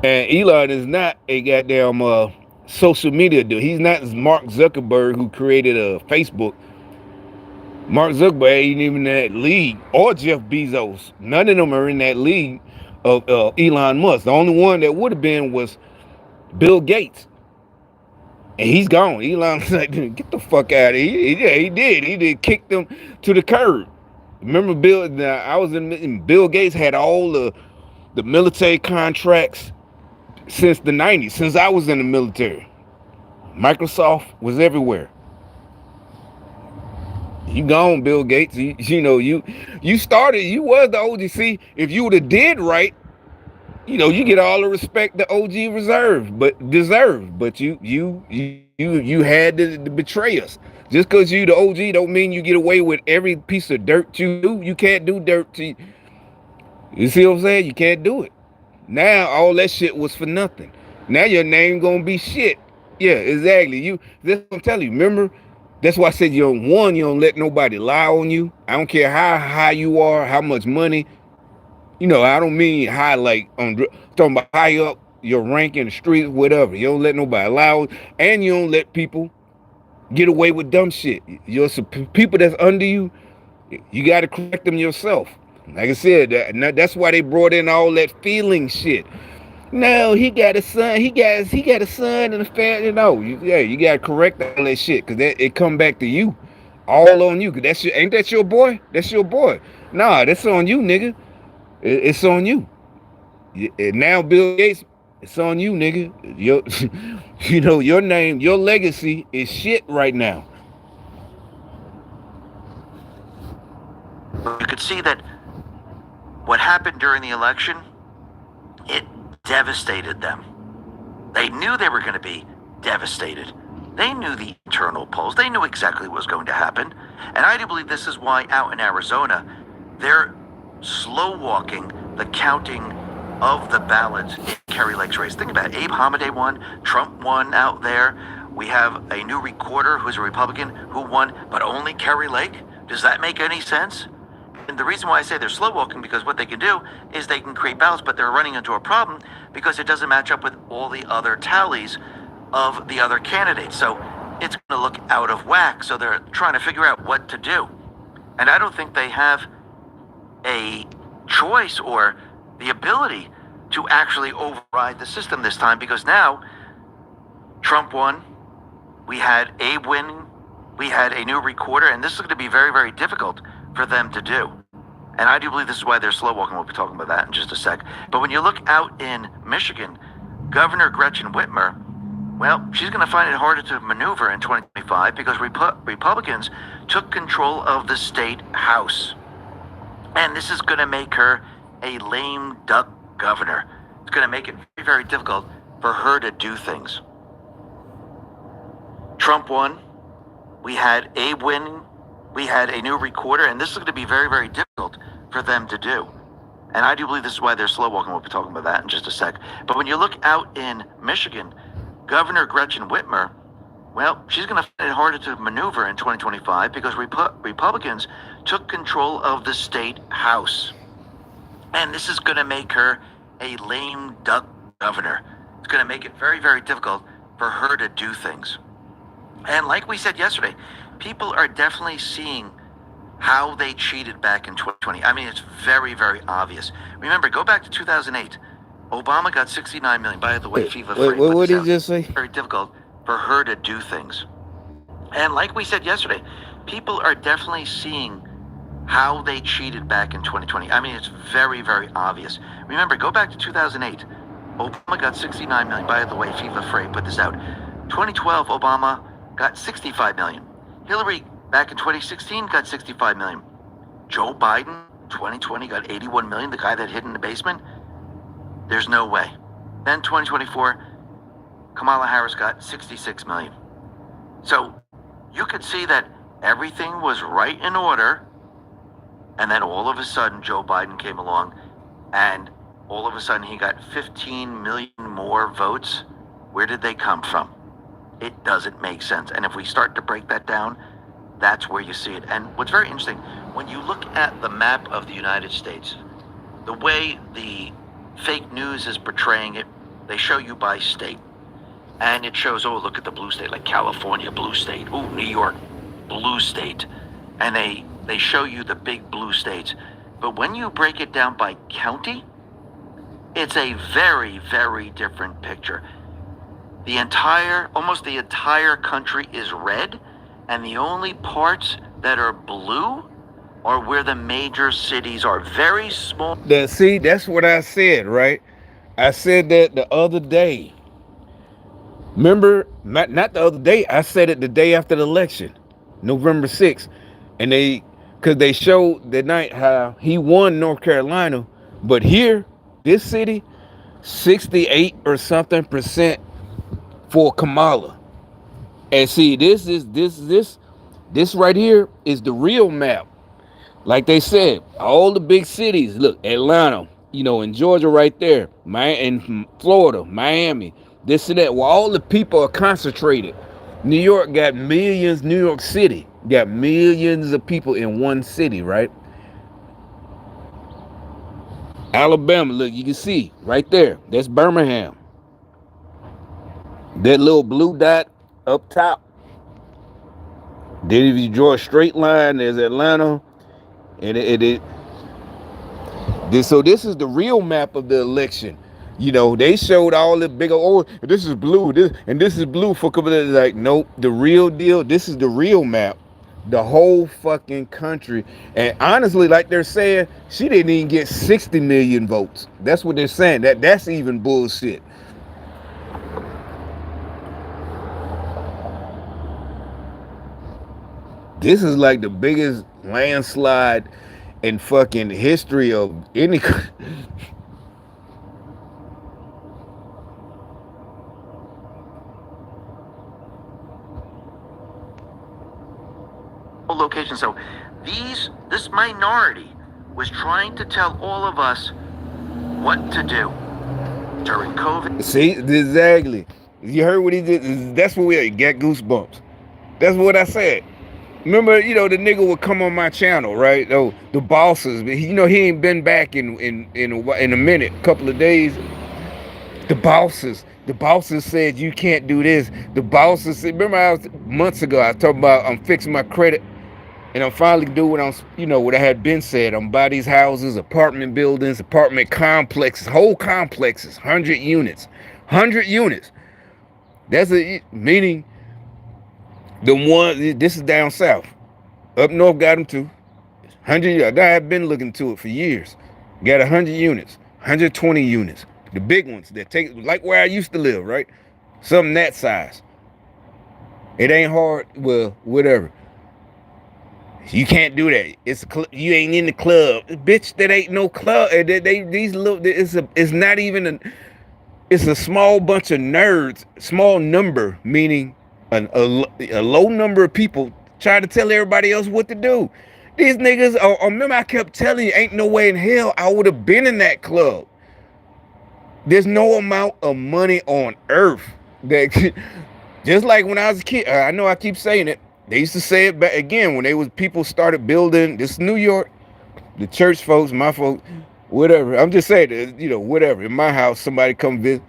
S1: And Elon is not a goddamn social media dude. He's not Mark Zuckerberg, who created Facebook. Mark Zuckerberg ain't even in that league. Or Jeff Bezos. None of them are in that league of Elon Musk. The only one that would have been was Bill Gates. And he's gone. Elon's like, get the fuck out of here. Yeah, he did. He did kick them to the curb. Remember Bill Gates had all the military contracts since the 90s, since I was in the military. Microsoft was everywhere. You gone, Bill Gates. You know, you started, you was the OG. See, if you would have did right, you know, you get all the respect the OG deserved, but you had to betray us. Just because you the OG don't mean you get away with every piece of dirt you do. You can't do dirt to you see what I'm saying? You can't do it. Now all that shit was for nothing. Now your name gonna be shit. Yeah, exactly. That's what I'm telling you. Remember, that's why I said you don't let nobody lie on you. I don't care how high you are, how much money. You know, I don't mean high like talking about high up your rank in the streets, whatever. You don't let nobody lie, and you don't let people get away with dumb shit. You're people that's under you. You got to correct them yourself. Like I said, that's why they brought in all that feeling shit. No, he got a son. He got a son and a family. You got to correct all that shit because it come back to you, all on you. Cause ain't that your boy? That's your boy. Nah, that's on you, nigga. It's on you. And now Bill Gates, it's on you, nigga. Your name, your legacy is shit right now.
S2: You could see that what happened during the election, it devastated them. They knew they were going to be devastated. They knew the internal polls. They knew exactly what was going to happen. And I do believe this is why out in Arizona, they're slow walking the counting of the ballots in Kari Lake's race. Think about it. Abe Hamadeh won. Trump won out there. We have a new recorder who's a Republican who won, but only Kari Lake. Does that make any sense? And the reason why I say they're slow walking, because what they can do is they can create ballots, but they're running into a problem because it doesn't match up with all the other tallies of the other candidates. So it's going to look out of whack. So they're trying to figure out what to do. And I don't think they have a choice or the ability to actually override the system this time, because now Trump won. We had Abe winning. we had a new recorder, and this is going to be very, very difficult for them to do. And I do believe this is why they're slow walking. We'll be talking about that in just a sec. But when you look out in Michigan, Governor Gretchen Whitmer, well, she's going to find it harder to maneuver in 2025 because Republicans took control of the state house. And this is going to make her a lame duck governor. It's going to make it very, very difficult for her to do things. Trump won. We had Abe winning. We had a new recorder, and this is going to be very, very difficult for them to do. And I do believe this is why they're slow walking. We'll be talking about that in just a sec. But when you look out in Michigan, Governor Gretchen Whitmer, well, she's going to find it harder to maneuver in 2025 because Republicans took control of the state house. And this is going to make her a lame duck governor. It's going to make it very, very difficult for her to do things. And like we said yesterday, people are definitely seeing how they cheated back in 2020. I mean, it's very, very obvious. Remember, go back to 2008. Obama got 69 million. By the way, FIFA.
S1: What did he just say?
S2: Very difficult for her to do things. And like we said yesterday, people are definitely seeing how they cheated back in 2020. I mean, it's very, very obvious. Remember, go back to 2008. Obama got 69 million. By the way, FIFA Frey put this out. 2012, Obama got 65 million. Hillary back in 2016 got 65 million. Joe Biden, 2020, got 81 million, the guy that hid in the basement. There's no way. Then 2024, Kamala Harris got 66 million. So you could see that everything was right in order, and then all of a sudden Joe Biden came along, and all of a sudden he got 15 million more votes. Where did they come from? It doesn't make sense. And if we start to break that down, that's where you see it. And what's very interesting, when you look at the map of the United States, the way the fake news is portraying it, they show you by state. And it shows, oh, look at the blue state, like California, blue state. Oh, New York, blue state. And they show you the big blue states. But when you break it down by county, it's a very, very different picture. Almost the entire country is red, and the only parts that are blue are where the major cities are. Very small.
S1: See, that's what I said, right? I said that the other day. Remember, not the other day, I said it the day after the election, November 6th. And because they showed that night how he won North Carolina, but here, this city, 68 or something percent for Kamala. And see, this right here is the real map. Like they said, all the big cities, look, Atlanta, in Georgia right there, in Florida, Miami, this and that, where all the people are concentrated. New York got millions, New York City got millions of people in one city, right? Alabama, look, you can see right there, that's Birmingham. That little blue dot up top. Then if you draw a straight line, there's Atlanta. And so this is the real map of the election. They showed all the big, this is blue, this is blue for like, nope, the real deal, this is the real map. The whole fucking country. And honestly, like they're saying, she didn't even get 60 million votes. That's what they're saying. That's even bullshit. This is like the biggest landslide in fucking history of any
S2: location. So this minority was trying to tell all of us what to do during COVID.
S1: See, exactly. You heard what he did? That's what we get goosebumps. That's what I said. Remember, the nigga would come on my channel, right? Oh, the bosses. He ain't been back in a minute, couple of days. The bosses said you can't do this. The bosses said, remember months ago I talked about I'm fixing my credit, and I'm finally doing what I had been said. I'm buy these houses, apartment buildings, apartment complexes, whole complexes, 100 units. That's meaning The one, this is down south. Up north got them too. 100, I've been looking to it for years. Got 100 units, 120 units. The big ones that take, like where I used to live, right? Something that size. It ain't hard, well, whatever. You can't do that. It's you ain't in the club, bitch. That ain't no club. These little. It's not even a. It's a small bunch of nerds. Small number, meaning a low number of people try to tell everybody else what to do. These niggas. Remember, I kept telling you, ain't no way in hell I would have been in that club. There's no amount of money on earth that. Just like when I was a kid, I know I keep saying it. They used to say it back again when people started building. This is New York, the church folks, my folks, whatever. I'm just saying, whatever. In my house, somebody come visit,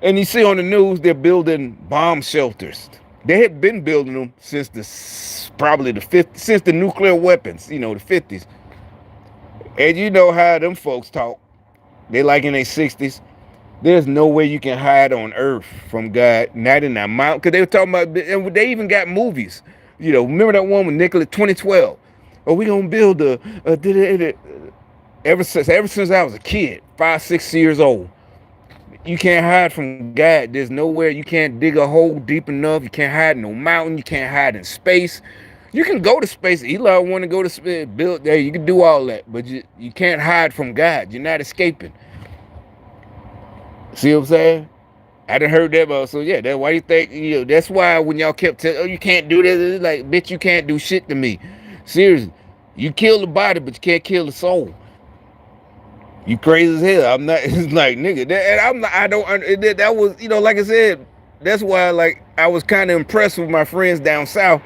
S1: and you see on the news they're building bomb shelters. They had been building them since probably the 50s, since the nuclear weapons, the 50s. And you know how them folks talk. They like in their 60s. There's no way you can hide on earth from God, not in that mountain. Because they were talking about, and they even got movies. Remember that one with Nicholas, 2012? Oh, we gonna build ever since I was a kid, 5, 6 years old. You can't hide from God. There's nowhere. You can't dig a hole deep enough. You can't hide in no mountain. You can't hide in space. You can go to space. Eli want to go to space, build there. You can do all that, but you can't hide from God. You're not escaping. See what I'm saying? I done heard that about. So yeah, that's why you think, that's why when y'all kept telling, oh, you can't do this, it's like, bitch, you can't do shit to me. Seriously, you kill the body, but you can't kill the soul. You crazy as hell. I'm not. It's like, nigga, that was, like I said, that's why, like, I was kind of impressed with my friends down south.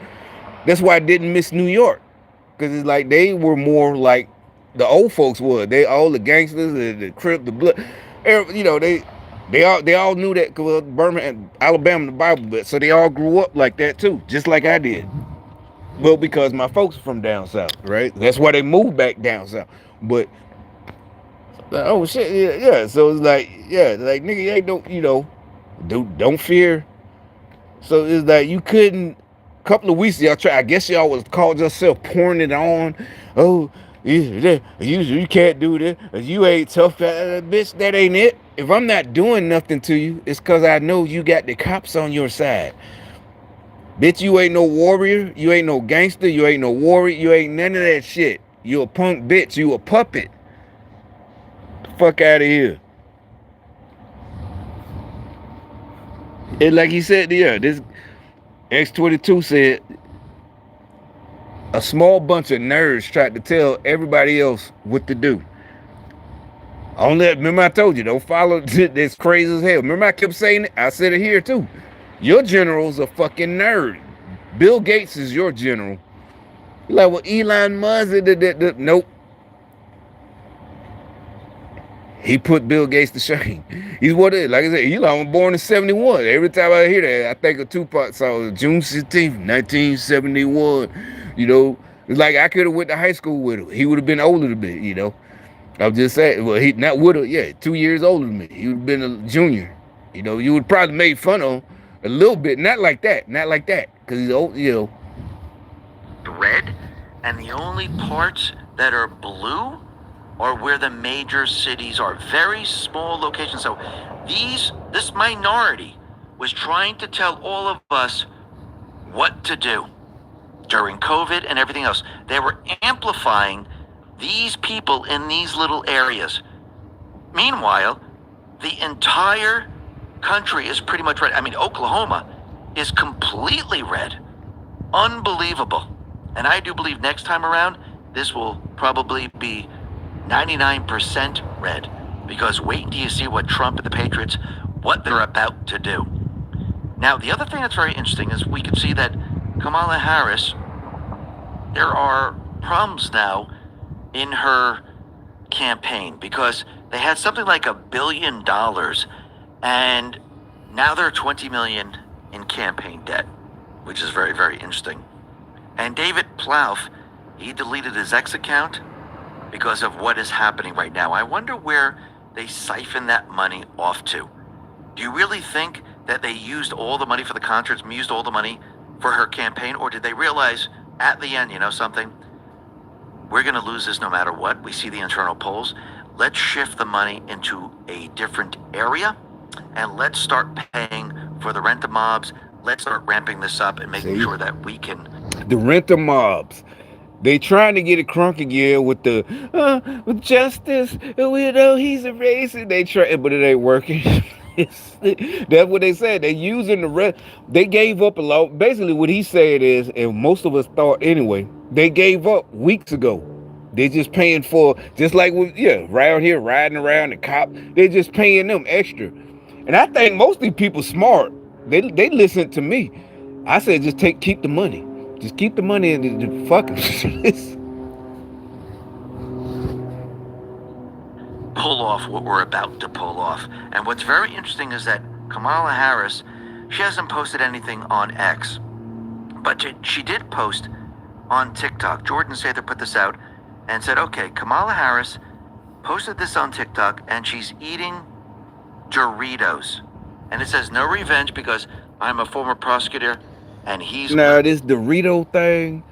S1: That's why I didn't miss New York, because it's like they were more like the old folks were. They all the gangsters, the Crip, the blood. They all knew that, because Birmingham, Alabama, the Bible Belt, so they all grew up like that too, just like I did. Well, because my folks are from down south, right? That's why they moved back down south. But oh shit, yeah. So it's like, like nigga, you ain't don't fear. So it's like you couldn't. A couple of weeks y'all try. I guess y'all was called yourself pouring it on. Oh, you can't do this. You ain't tough, bitch. That ain't it. If I'm not doing nothing to you, it's because I know you got the cops on your side. Bitch, you ain't no warrior. You ain't no gangster. You ain't no warrior. You ain't none of that shit. You a punk bitch. You a puppet. Fuck out of here. And like he said, this X22 said, a small bunch of nerds tried to tell everybody else what to do. Remember I told you, don't follow this crazy as hell. Remember I kept saying it? I said it here too. Your general's a fucking nerd. Bill Gates is your general. You're like, well, Elon Musk, nope. He put Bill Gates to shame. He's what it is. Like I said, Elon was born in 71. Every time I hear that, I think of Tupac song, June 16th, 1971. It's like I could have went to high school with him. He would have been older than me, I'm just saying. Well, he not would have, 2 years older than me. He would have been a junior. You would probably made fun of him a little bit. Not like that. Because he's old,
S2: Red, and the only parts that are blue are where the major cities are. Very small locations. So this minority was trying to tell all of us what to do during COVID and everything else. They were amplifying these people in these little areas. Meanwhile, the entire country is pretty much red. I mean, Oklahoma is completely red. Unbelievable. And I do believe next time around, this will probably be 99% red. Because wait until you see what Trump and the Patriots, what they're about to do. Now, the other thing that's very interesting is we can see that Kamala Harris, there are problems now in her campaign because they had something like $1 billion and now they're $20 million in campaign debt, which is very, very interesting. And David Plouffe, he deleted his X account because of what is happening right now. I wonder where they siphon that money off to. Do you really think that they used all the money for the concerts, used all the money for her campaign, or did they realize at the end, you know something? We're going to lose this no matter what. We see the internal polls. Let's shift the money into a different area, and let's start paying for the rent-a-mobs. Let's start ramping this up and making sure that we can.
S1: The rent-a-mobs. They trying to get it crunk again with the with justice. We know he's a racist. They try, but it ain't working. That's what they said. They using the rest. They gave up a lot. Basically, what he said is, and most of us thought anyway, they gave up weeks ago. They just paying for, just like around here riding around the cop. They just paying them extra. And I think most of these people smart. They listen to me. I said just keep the money. Just keep the money and fuck it.
S2: Pull off what we're about to pull off. And what's very interesting is that Kamala Harris, she hasn't posted anything on X, but she did post on TikTok. Jordan Sather put this out and said, okay, Kamala Harris posted this on TikTok and she's eating Doritos. And it says no revenge because I'm a former prosecutor and he's...
S1: Now, this Dorito thing,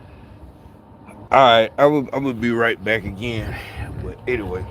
S1: all right, I'm going to be right back again. But anyway.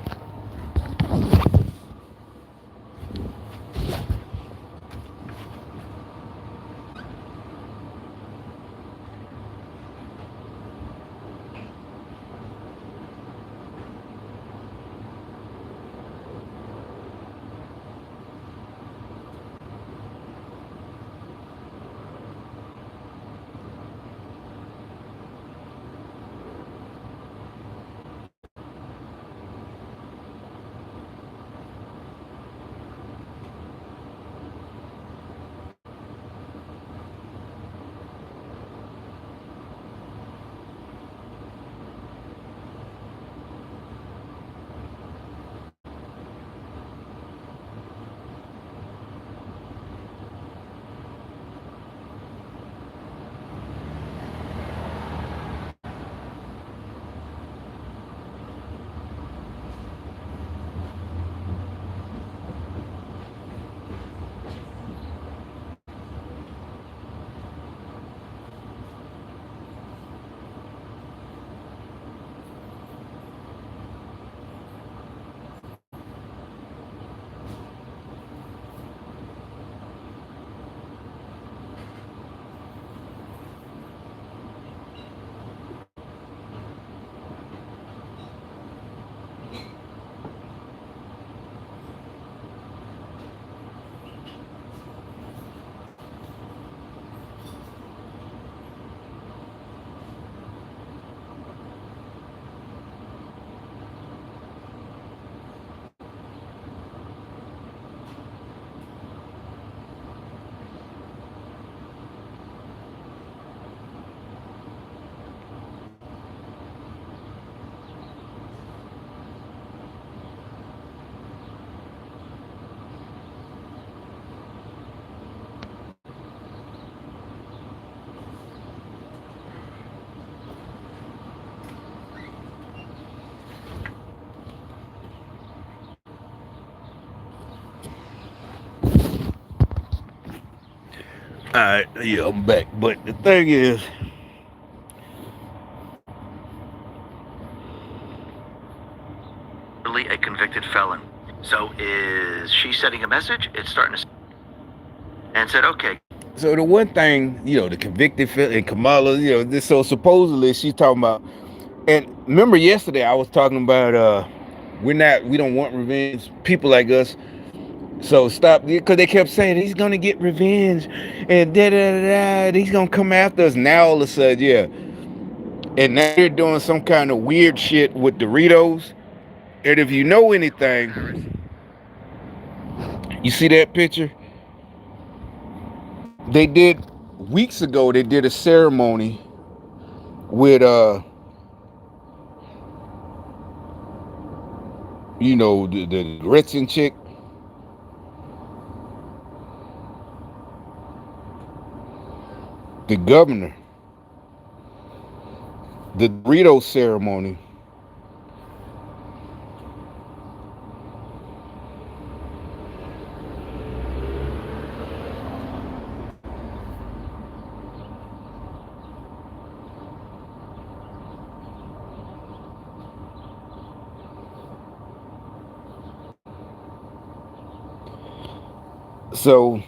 S1: All right, yeah, I'm back. But the thing is,
S2: really a convicted felon. So is she sending a message? It's starting to... And said, okay.
S1: So the one thing, the convicted felon and Kamala, so supposedly she's talking about, and remember yesterday I was talking about we don't want revenge, people like us. So stop, because they kept saying he's gonna get revenge and he's gonna come after us. Now all of a sudden, yeah. And now they're doing some kind of weird shit with Doritos. And if you know anything, you see that picture? They did, weeks ago, they did a ceremony with the Gretchen chick. The governor, the Dorito ceremony. So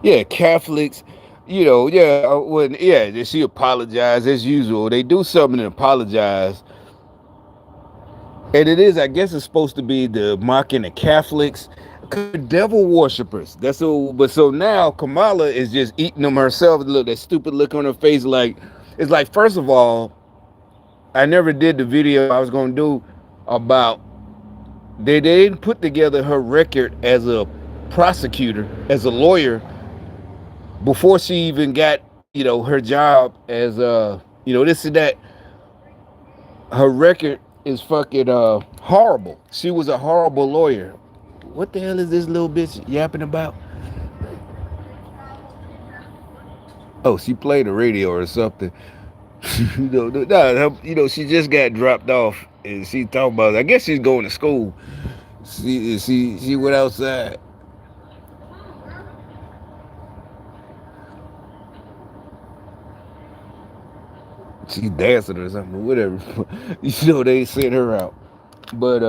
S1: yeah, Catholics, she apologized as usual. They do something and apologize. And it is, I guess it's supposed to be the mocking the Catholics, devil worshippers. So now Kamala is just eating them herself. Look, that stupid look on her face. It's like, first of all, I never did the video I was going to do about, they didn't put together her record as a prosecutor, as a lawyer, before she even got, her job as, this and that. Her record is fucking horrible. She was a horrible lawyer. What the hell is this little bitch yapping about? Oh, she played the radio or something. She just got dropped off and she talking about, I guess she's going to school. She went outside. She's dancing or something, whatever. They sent her out. But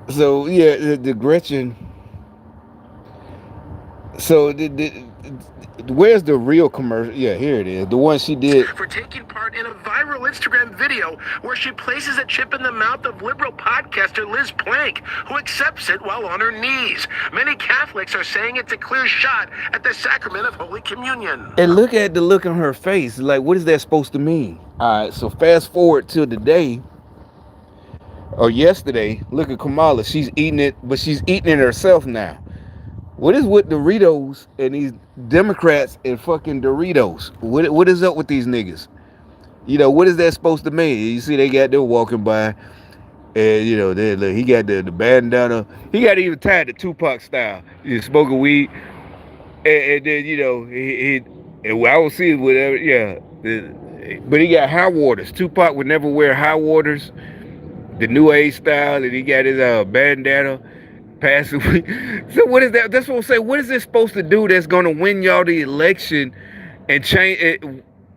S1: so yeah, the Gretchen. So where's the real commercial? Yeah, here it is. The one she did.
S10: For taking part in a viral Instagram video where she places a chip in the mouth of liberal podcaster Liz Plank, who accepts it while on her knees. Many Catholics are saying it's a clear shot at the sacrament of Holy Communion.
S1: And look at the look on her face. Like, what is that supposed to mean? All right, so fast forward to today or yesterday. Look at Kamala. She's eating it, but she's eating it herself now. What is with Doritos and these Democrats and fucking Doritos? What is up with these niggas? What is that supposed to mean? You see, they got them walking by, and he got the bandana. He got even tied to Tupac style. He's smoking weed, and then and I will see whatever. Yeah, but he got high waters. Tupac would never wear high waters, the New Age style, and he got his bandana. Passing. So what is that? That's what I'm saying. What is this supposed to do that's going to win y'all the election and change it?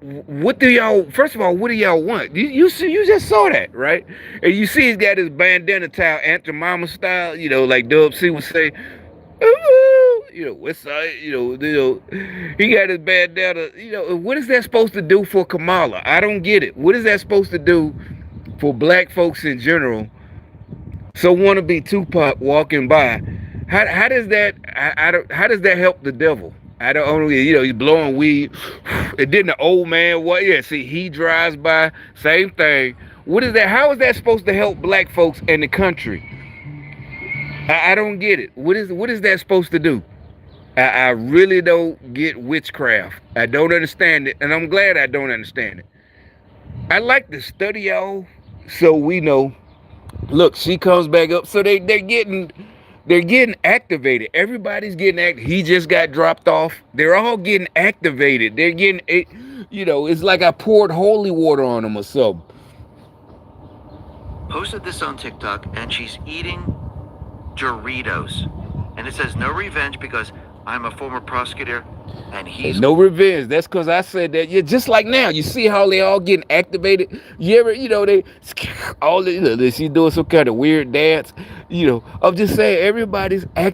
S1: What do y'all, first of all, what do y'all want? You just saw that, right? And you see he's got his bandana towel, Aunt Jemima style, like Dub C would say, what's up, he got his bandana, what is that supposed to do for Kamala? I don't get it. What is that supposed to do for black folks in general? So wannabe Tupac walking by, how does that how does that help the devil? I don't only he's blowing weed, and then the old man see he drives by, same thing. What is that? How is that supposed to help black folks in the country? I don't get it. What is that supposed to do? I really don't get witchcraft. I don't understand it, and I'm glad I don't understand it. I like to study y'all so we know. Look, she comes back up. So they're getting activated. Everybody's getting activated. He just got dropped off. They're all getting activated. They're getting, it's like I poured holy water on them or something.
S2: Posted this on TikTok, and she's eating Doritos. And it says no revenge because I'm a former prosecutor, and he's
S1: no revenge. That's because I said that. Yeah, just like now, you see how they all getting activated. You ever, they all she doing some kind of weird dance. I'm just saying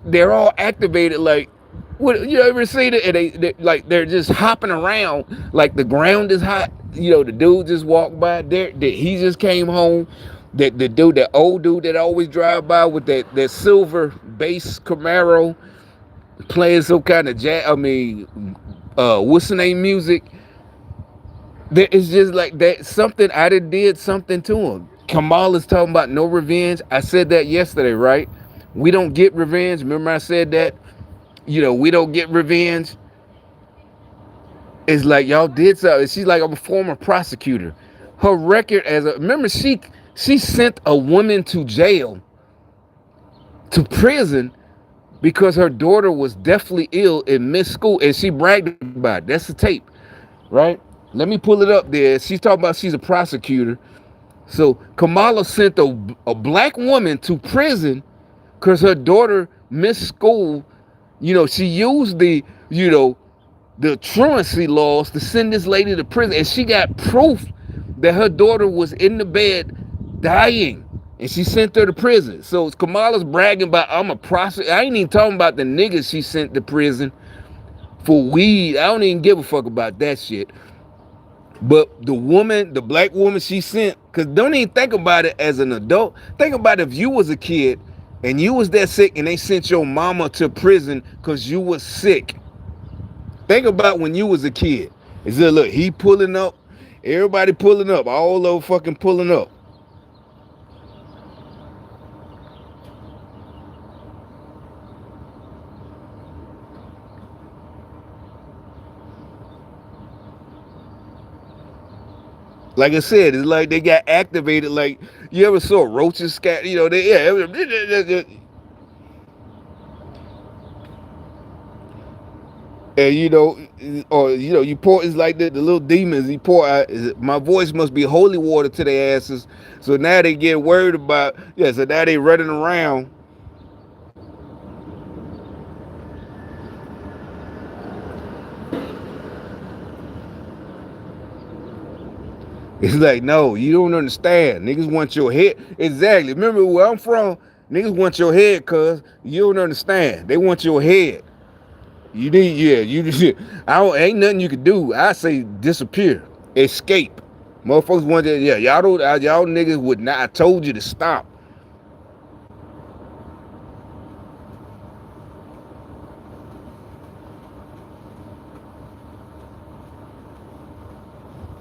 S1: they're all activated. Like, what ever seen it? And they're just hopping around like the ground is hot. The dude just walked by. He just came home. The old dude that always drive by with that silver bass Camaro, playing some kind of jazz. What's the name music? It's just like that. Something I did something to him. Kamala's talking about no revenge. I said that yesterday, right? We don't get revenge. Remember I said that? We don't get revenge. It's like y'all did something. She's like, I'm a former prosecutor. Her record remember she sent a woman to jail, to prison, because her daughter was deathly ill and missed school, and she bragged about it. That's the tape, right? Let me pull it up there. She's talking about she's a prosecutor. So Kamala sent a black woman to prison because her daughter missed school. She used the truancy laws to send this lady to prison, and she got proof that her daughter was in the bed dying, and she sent her to prison. So Kamala's bragging about, I'm a prosecutor. I ain't even talking about the niggas she sent to prison for weed. I don't even give a fuck about that shit. But the woman, the black woman she sent, because don't even think about it as an adult. Think about if you was a kid and you was that sick and they sent your mama to prison because you was sick. Think about when you was a kid. Is it, look, he pulling up, everybody pulling up, all over fucking pulling up. Like I said, it's like they got activated. Like, you ever saw roaches scat? You know, they, yeah. And you know, or you know, you pour, it's like the little demons. You pour out. My voice must be holy water to their asses. So now they get worried about. Yeah. So now they running around. It's like, no, you don't understand. Niggas want your head. Exactly. Remember where I'm from? Niggas want your head, cuz you don't understand. They want your head. You need, yeah, you ain't nothing you can do. I say disappear. Escape. Motherfuckers want to, yeah, y'all niggas would not. I told you to stop.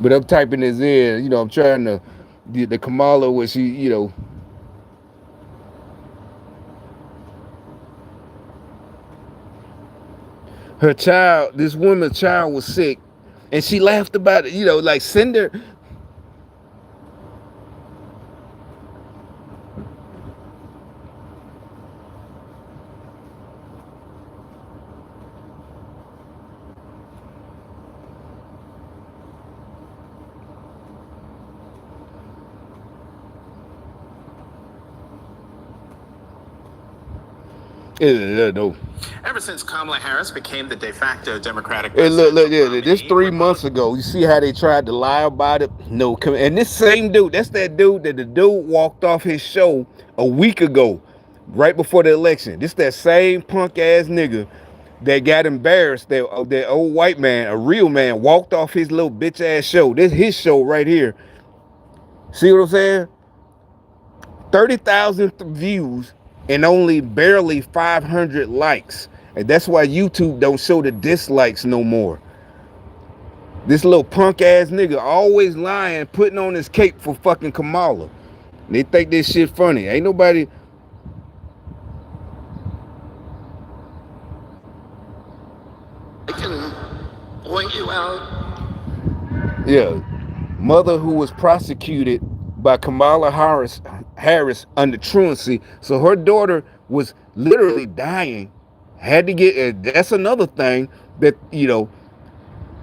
S1: But I'm typing this in, you know, I'm trying to, the Kamala where she, you know. Her child, this woman's child was sick. And she laughed about it, you know, like send her. No.
S3: Ever since Kamala Harris became the de facto Democratic
S1: Hey,
S3: president,
S1: look, yeah, this 3 months ago. You see how they tried to lie about it? No, and this same dude, that's that dude that the dude walked off his show a week ago, right before the election. This that same punk ass nigga that got embarrassed. That old white man, a real man, walked off his little bitch ass show. This his show right here. See what I'm saying? 30,000 views and only barely 500 likes. And that's why YouTube don't show the dislikes no more. This little punk ass nigga always lying, putting on his cape for fucking Kamala. And they think this shit funny. Ain't nobody.
S6: I can point you out.
S1: Yeah. Mother who was prosecuted by Kamala Harris under truancy. So her daughter was literally dying. Had to get, that's another thing that, you know,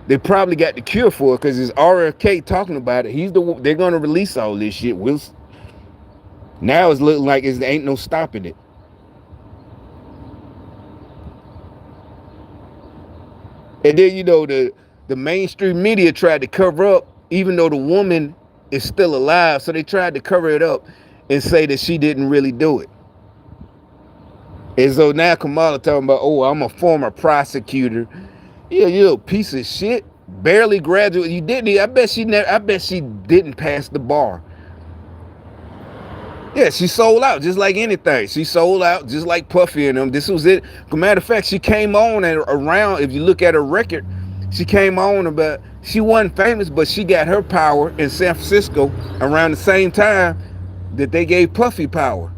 S1: they probably got the cure for it, because it's RFK talking about it. They're going to release all this shit. Now it's looking like there ain't no stopping it. And then, you know, the mainstream media tried to cover up, even though the woman is still alive. So they tried to cover it up and say that she didn't really do it. And so now Kamala talking about, oh, I'm a former prosecutor. Yeah, you little piece of shit. Barely graduated. You didn't. I bet she didn't pass the bar. Yeah, she sold out just like anything. She sold out just like Puffy and them. This was it. As a matter of fact, she came on and around, if you look at her record, she came on about, she wasn't famous, but she got her power in San Francisco around the same time that they gave Puffy power.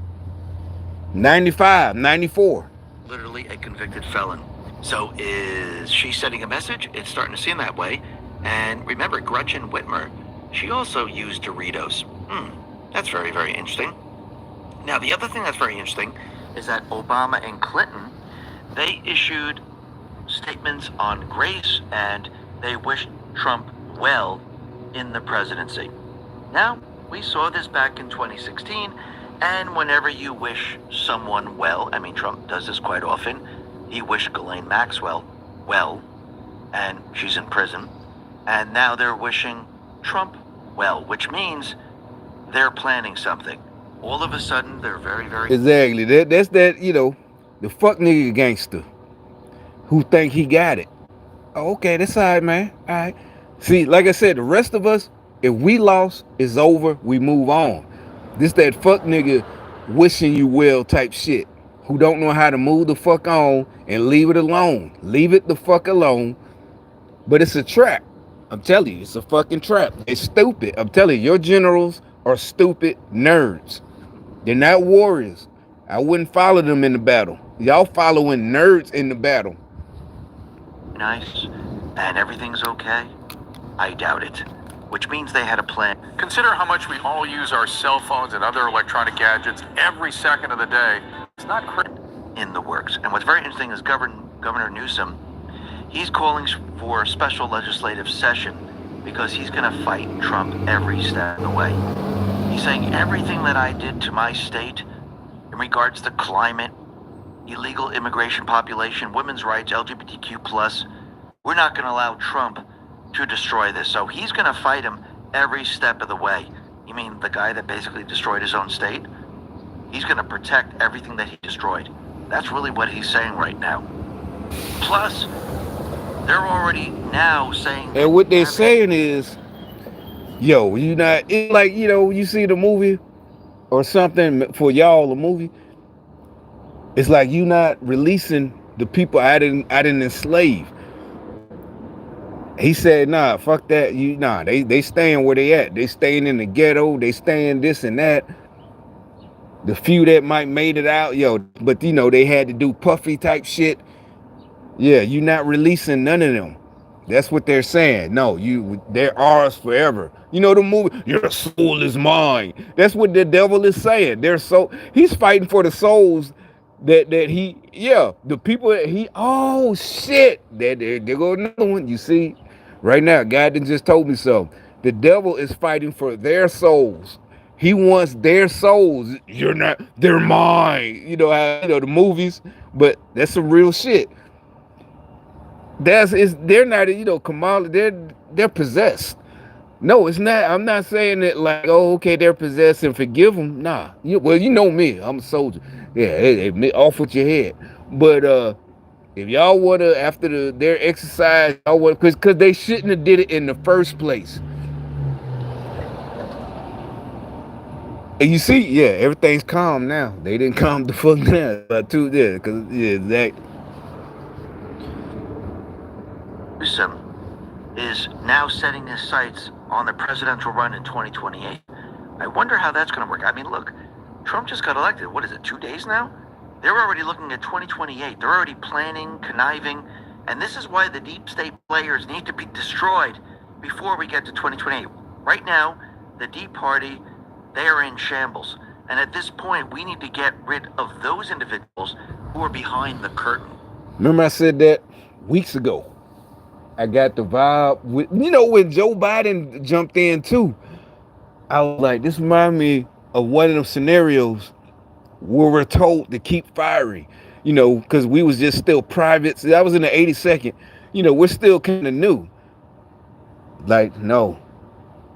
S1: 95, 94.
S2: Literally a convicted felon. So is she sending a message? It's starting to seem that way. And remember, Gretchen Whitmer, she also used Doritos. That's very, very interesting. Now, the other thing that's very interesting is that Obama and Clinton, they issued statements on grace, and they wished Trump well in the presidency. Now, we saw this back in 2016, and whenever you wish someone well, I mean, Trump does this quite often, he wished Ghislaine Maxwell well, and she's in prison, and now they're wishing Trump well, which means they're planning something. All of a sudden, they're very, very...
S1: Exactly. That's that, the fuck nigga gangster who think he got it. Oh, okay, that's all right, man. All right. See, like I said, the rest of us, if we lost, it's over. We move on. This that fuck nigga wishing you well type shit, who don't know how to move the fuck on and leave it alone. Leave it the fuck alone. But it's a trap. I'm telling you, it's a fucking trap. It's stupid. I'm telling you, your generals are stupid nerds. They're not warriors. I wouldn't follow them in the battle. Y'all following nerds in the battle.
S2: Nice. And everything's okay? I doubt it. Which means they had a plan.
S11: Consider how much we all use our cell phones and other electronic gadgets every second of the day. It's not crazy.
S2: In the works. And what's very interesting is Governor Newsom, he's calling for a special legislative session because he's going to fight Trump every step of the way. He's saying everything that I did to my state in regards to climate, illegal immigration population, women's rights, LGBTQ+, we're not going to allow Trump to destroy this. So he's going to fight him every step of the way. You mean the guy that basically destroyed his own state? He's going to protect everything that he destroyed. That's really what he's saying right now. Plus, they're already now saying...
S1: And what they're saying is, yo, you not... It's like, you see the movie or something, for y'all, a movie, it's like you not releasing the people I didn't enslave. He said, nah, fuck that. They staying where they at. They staying in the ghetto. They staying this and that. The few that might made it out, but they had to do puffy type shit. Yeah, you not releasing none of them. That's what they're saying. No, they're ours forever. The movie, your soul is mine. That's what the devil is saying. He's fighting for the souls that he, the people that he, oh shit. There go another one. You see, right now, God just told me so. The devil is fighting for their souls. He wants their souls. They're mine. The movies, but that's some real shit. They're not, Kamala, they're possessed. No, it's not. I'm not saying that like, oh, okay, they're possessed and forgive them. Nah. Well, you know me. I'm a soldier. Yeah, off with your head. But if y'all want to, after their exercise, y'all want, because they shouldn't have did it in the first place. And you see, everything's calm now. They didn't calm the fuck down. Exactly.
S2: Newsom is now setting his sights on the presidential run in 2028. I wonder how that's going to work. I mean, look, Trump just got elected. What is it, 2 days now? They're already looking at 2028. They're already planning, conniving, and this is why the deep state players need to be destroyed before we get to 2028. Right now, the Deep Party, they are in shambles. And at this point, we need to get rid of those individuals who are behind the curtain.
S1: Remember I said that weeks ago. I got the vibe with, when Joe Biden jumped in too. I was like, this reminds me of one of them scenarios where we're told to keep firing, because we was just still privates. That was in the 82nd. We're still kind of new. Like, no.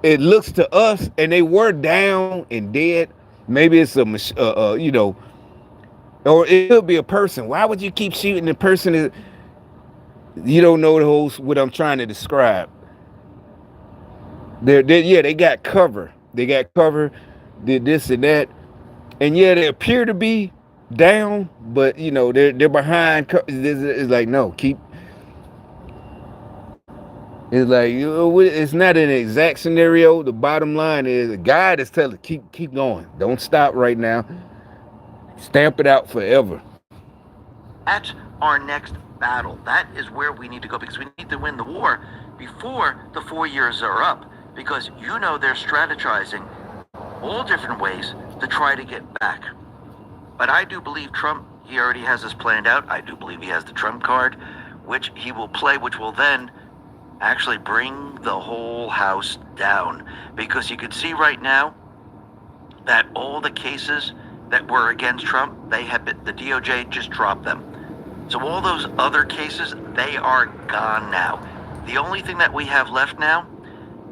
S1: It looks to us, and they were down and dead. Maybe it's or it could be a person. Why would you keep shooting the person? You don't know the whole what I'm trying to describe. They got cover. They got cover, did this and that. And they appear to be down, but they're behind. It's like, no, keep. It's like, it's not an exact scenario. The bottom line is the guy is telling, keep going. Don't stop right now. Stamp it out forever.
S2: That's our next battle. That is where we need to go, because we need to win the war before the 4 years are up, because they're strategizing all different ways to try to get back. But I do believe Trump, he already has this planned out. I do believe he has the Trump card, which he will play, which will then actually bring the whole house down, because you can see right now that all the cases that were against Trump, the DOJ just dropped them. So all those other cases, they are gone now. The only thing that we have left now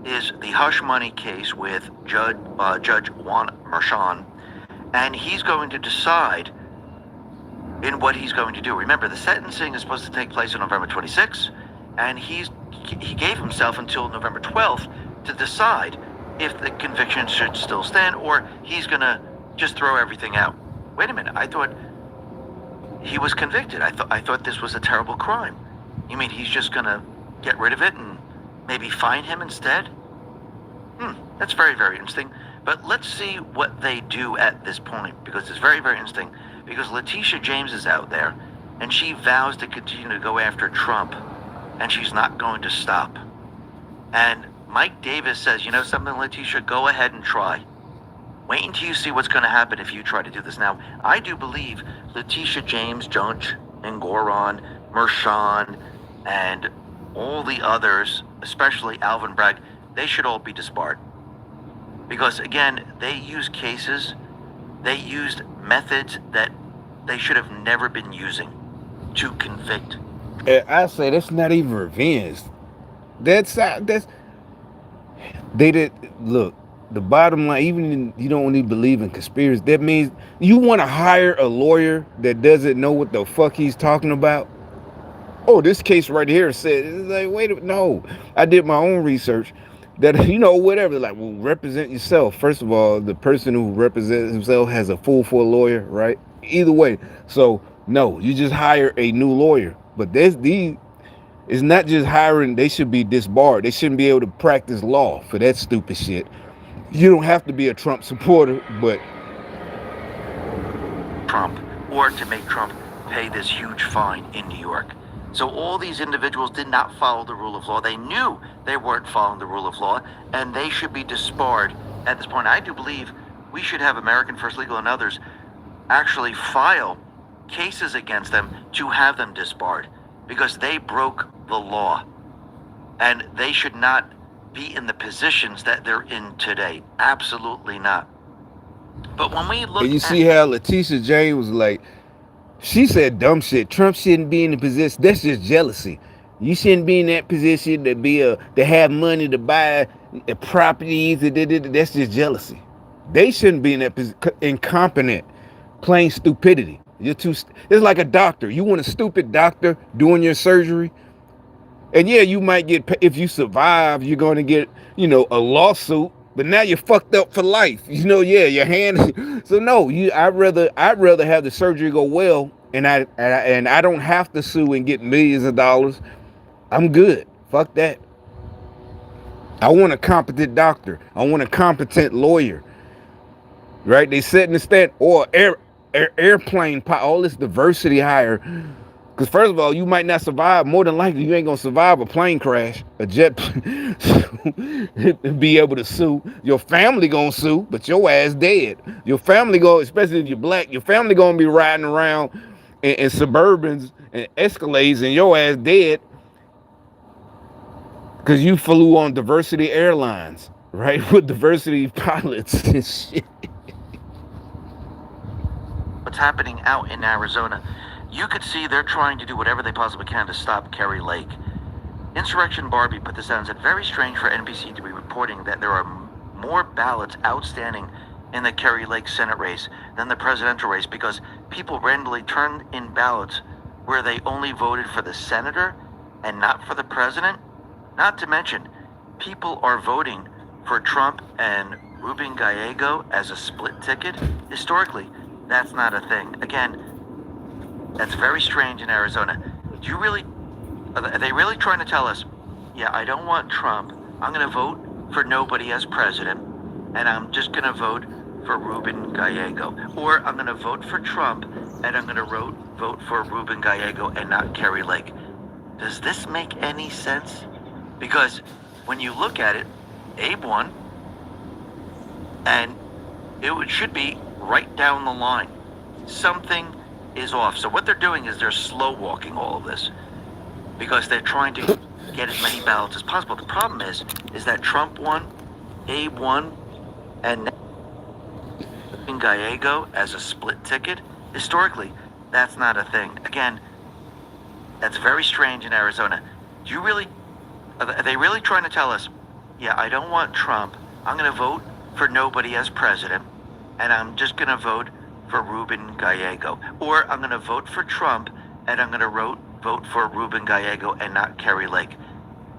S2: is the hush money case with Judge Juan Merchan, and he's going to decide in what he's going to do. Remember, the sentencing is supposed to take place on November 26th, and he gave himself until November 12th to decide if the conviction should still stand or he's going to just throw everything out. Wait a minute, I thought he was convicted. I thought this was a terrible crime. You mean he's just going to get rid of it and maybe fine him instead? That's very, very interesting. But let's see what they do at this point, because it's very, very interesting. Because Letitia James is out there, and she vows to continue to go after Trump, and she's not going to stop. And Mike Davis says, you know something, Letitia, go ahead and try. Wait until you see what's going to happen if you try to do this. Now, I do believe Letitia James, Judge Engoron, Merchan, and all the others, especially Alvin Bragg, they should all be disbarred. Because, again, they used cases, they used methods that they should have never been using to convict.
S1: I say that's not even revenge. They did. Look, the bottom line, even you don't even believe in conspiracy, that means you want to hire a lawyer that doesn't know what the fuck he's talking about. Oh, this case right here said, it's like, wait a minute, no. I did my own research. That, whatever, like, well, represent yourself. First of all, the person who represents himself has a fool for a lawyer, right? Either way. So, no, you just hire a new lawyer. But it's not just hiring, they should be disbarred. They shouldn't be able to practice law for that stupid shit. You don't have to be a Trump supporter, but...
S2: Trump, or to make Trump pay this huge fine in New York. So all these individuals did not follow the rule of law. They knew they weren't following the rule of law, and they should be disbarred at this point. I do believe we should have American First Legal and others actually file cases against them to have them disbarred, because they broke the law, and they should not be in the positions that they're in today. Absolutely not. But when we look,
S1: and you see how Letitia James was like, she said dumb shit. Trump shouldn't be in the position. That's just jealousy. You shouldn't be in that position to have money to buy properties. That's just jealousy. They shouldn't be in that position. Incompetent, plain stupidity. It's like a doctor. You want a stupid doctor doing your surgery, and yeah, you might get, if you survive, you're going to get, a lawsuit. But now you're fucked up for life. Your hand. So no, I'd rather have the surgery go well, and I don't have to sue and get millions of dollars. I'm good. Fuck that. I want a competent doctor. I want a competent lawyer. Right? They setting the stand, or airplane pilot, all this diversity hire. Because first of all, you might not survive. More than likely, you ain't gonna survive a plane crash, a jet be able to sue. Your family gonna sue, but your ass dead. Your family especially if you're black, your family gonna be riding around in Suburbans and Escalades, and your ass dead because you flew on Diversity Airlines, right? With diversity pilots and shit.
S2: What's happening out in Arizona? You could see they're trying to do whatever they possibly can to stop Kari Lake. Insurrection Barbie put this down and said, very strange for NBC to be reporting that there are more ballots outstanding in the Kari Lake Senate race than the presidential race, because people randomly turned in ballots where they only voted for the senator and not for the president. Not to mention, people are voting for Trump and Ruben Gallego as a split ticket. Historically, that's not a thing. Again, that's very strange in Arizona. Are they really trying to tell us, yeah, I don't want Trump, I'm going to vote for nobody as president, and I'm just going to vote for Ruben Gallego? Or I'm going to vote for Trump, and I'm going to vote for Ruben Gallego and not Kari Lake? Does this make any sense? Because when you look at it, Abe won, and it should be right down the line. Something is off. So what they're doing is they're slow walking all of this, because they're trying to get as many ballots as possible. The problem is that Trump won, Abe won, and Gallego as a split ticket. Historically, that's not a thing. Again, that's very strange in Arizona. Are they really trying to tell us, yeah, I don't want Trump. I'm going to vote for nobody as president, and I'm just going to vote for Ruben Gallego. Or I'm going to vote for Trump, and I'm going to vote for Ruben Gallego and not Kerry Lake.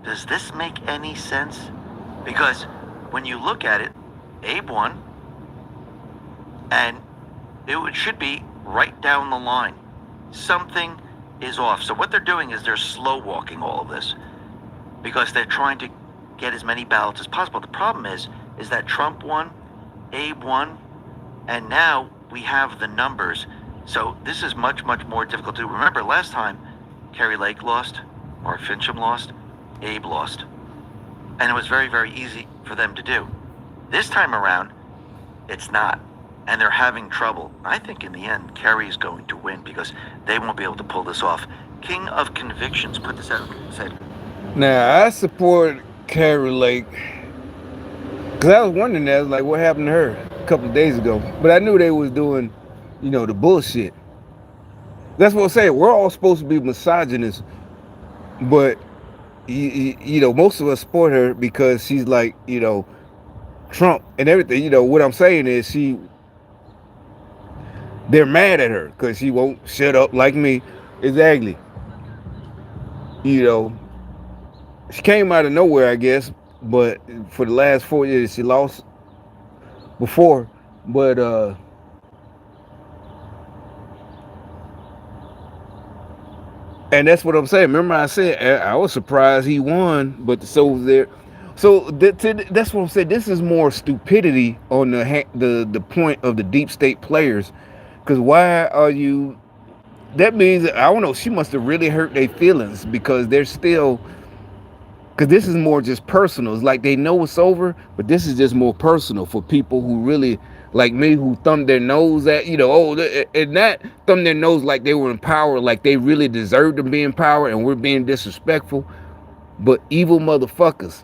S2: Does this make any sense? Because when you look at it, Abe won, and it should be right down the line. Something is off. So what they're doing is they're slow walking all of this because they're trying to get as many ballots as possible. The problem is that Trump won, Abe won, and now we have the numbers. So this is much, much more difficult to do. Remember, last time, Kerry Lake lost, Mark Fincham lost, Abe lost. And it was very, very easy for them to do. This time around, it's not. And they're having trouble. I think in the end, Kerry's going to win because they won't be able to pull this off. King of Convictions put this out and said,
S1: Now, I support Kerry Lake because I was wondering that, like, what happened to her a couple of days ago. But I knew they was doing, the bullshit. That's what I'm saying. We're all supposed to be misogynists, but most of us support her because she's like, Trump and everything. What I'm saying is they're mad at her because she won't shut up like me. Exactly. She came out of nowhere, I guess, but for the last 4 years she lost before. But and that's what I'm saying. Remember I said I was surprised he won, but so was there. So that's what I'm saying. This is more stupidity on the point of the deep state players. Because why are you? That means, I don't know, she must have really hurt their feelings because they're still. Because this is more just personal. It's like they know it's over, but this is just more personal for people who really, like me, who thumb their nose at, and not thumb their nose like they were in power, like they really deserved to be in power and we're being disrespectful. But evil motherfuckers.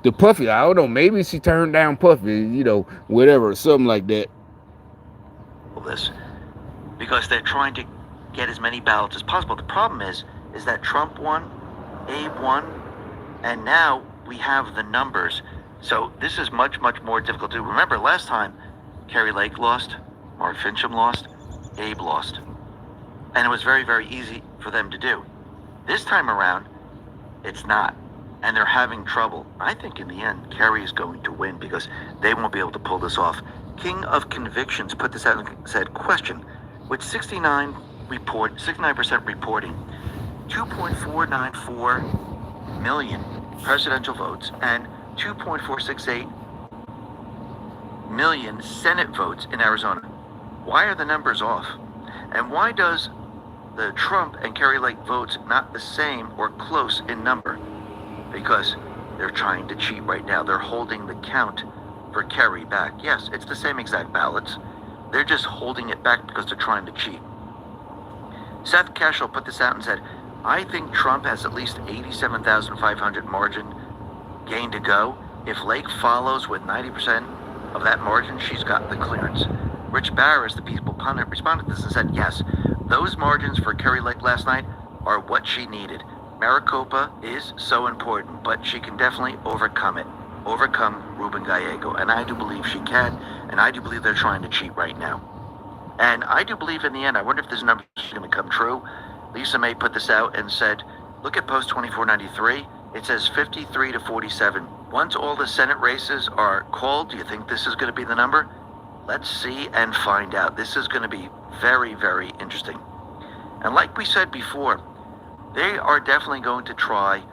S1: The Puffy, I don't know, maybe she turned down Puffy, whatever, something like that.
S2: This because they're trying to get as many ballots as possible. The problem is that Trump won, Abe won, and now we have the numbers. So this is much, much more difficult to do. Remember, last time, Kerry Lake lost, Mark Fincham lost, Abe lost. And it was very, very easy for them to do. This time around, it's not. And they're having trouble. I think in the end, Kerry is going to win because they won't be able to pull this off. King of Convictions put this out and said, question, with 69% reporting 2.494 million presidential votes and 2.468 million Senate votes in Arizona, why are the numbers off? And why does the Trump and Kerry Lake votes not the same or close in number? Because they're trying to cheat right now. They're holding the count for Kerry back. Yes, it's the same exact ballots. They're just holding it back because they're trying to cheat. Seth Keshel put this out and said, I think Trump has at least 87,500 margin gain to go. If Lake follows with 90% of that margin, she's got the clearance. Rich Barris, the People pundit, responded to this and said, yes, those margins for Kerry Lake last night are what she needed. Maricopa is so important, but she can definitely overcome Ruben Gallego, and I do believe she can, and I do believe they're trying to cheat right now. And I do believe in the end, I wonder if this number is going to come true. Lisa May put this out and said, look at post 2493, it says 53 to 47. Once all the Senate races are called, do you think this is going to be the number? Let's see and find out. This is going to be very, very interesting. And like we said before, they are definitely going to try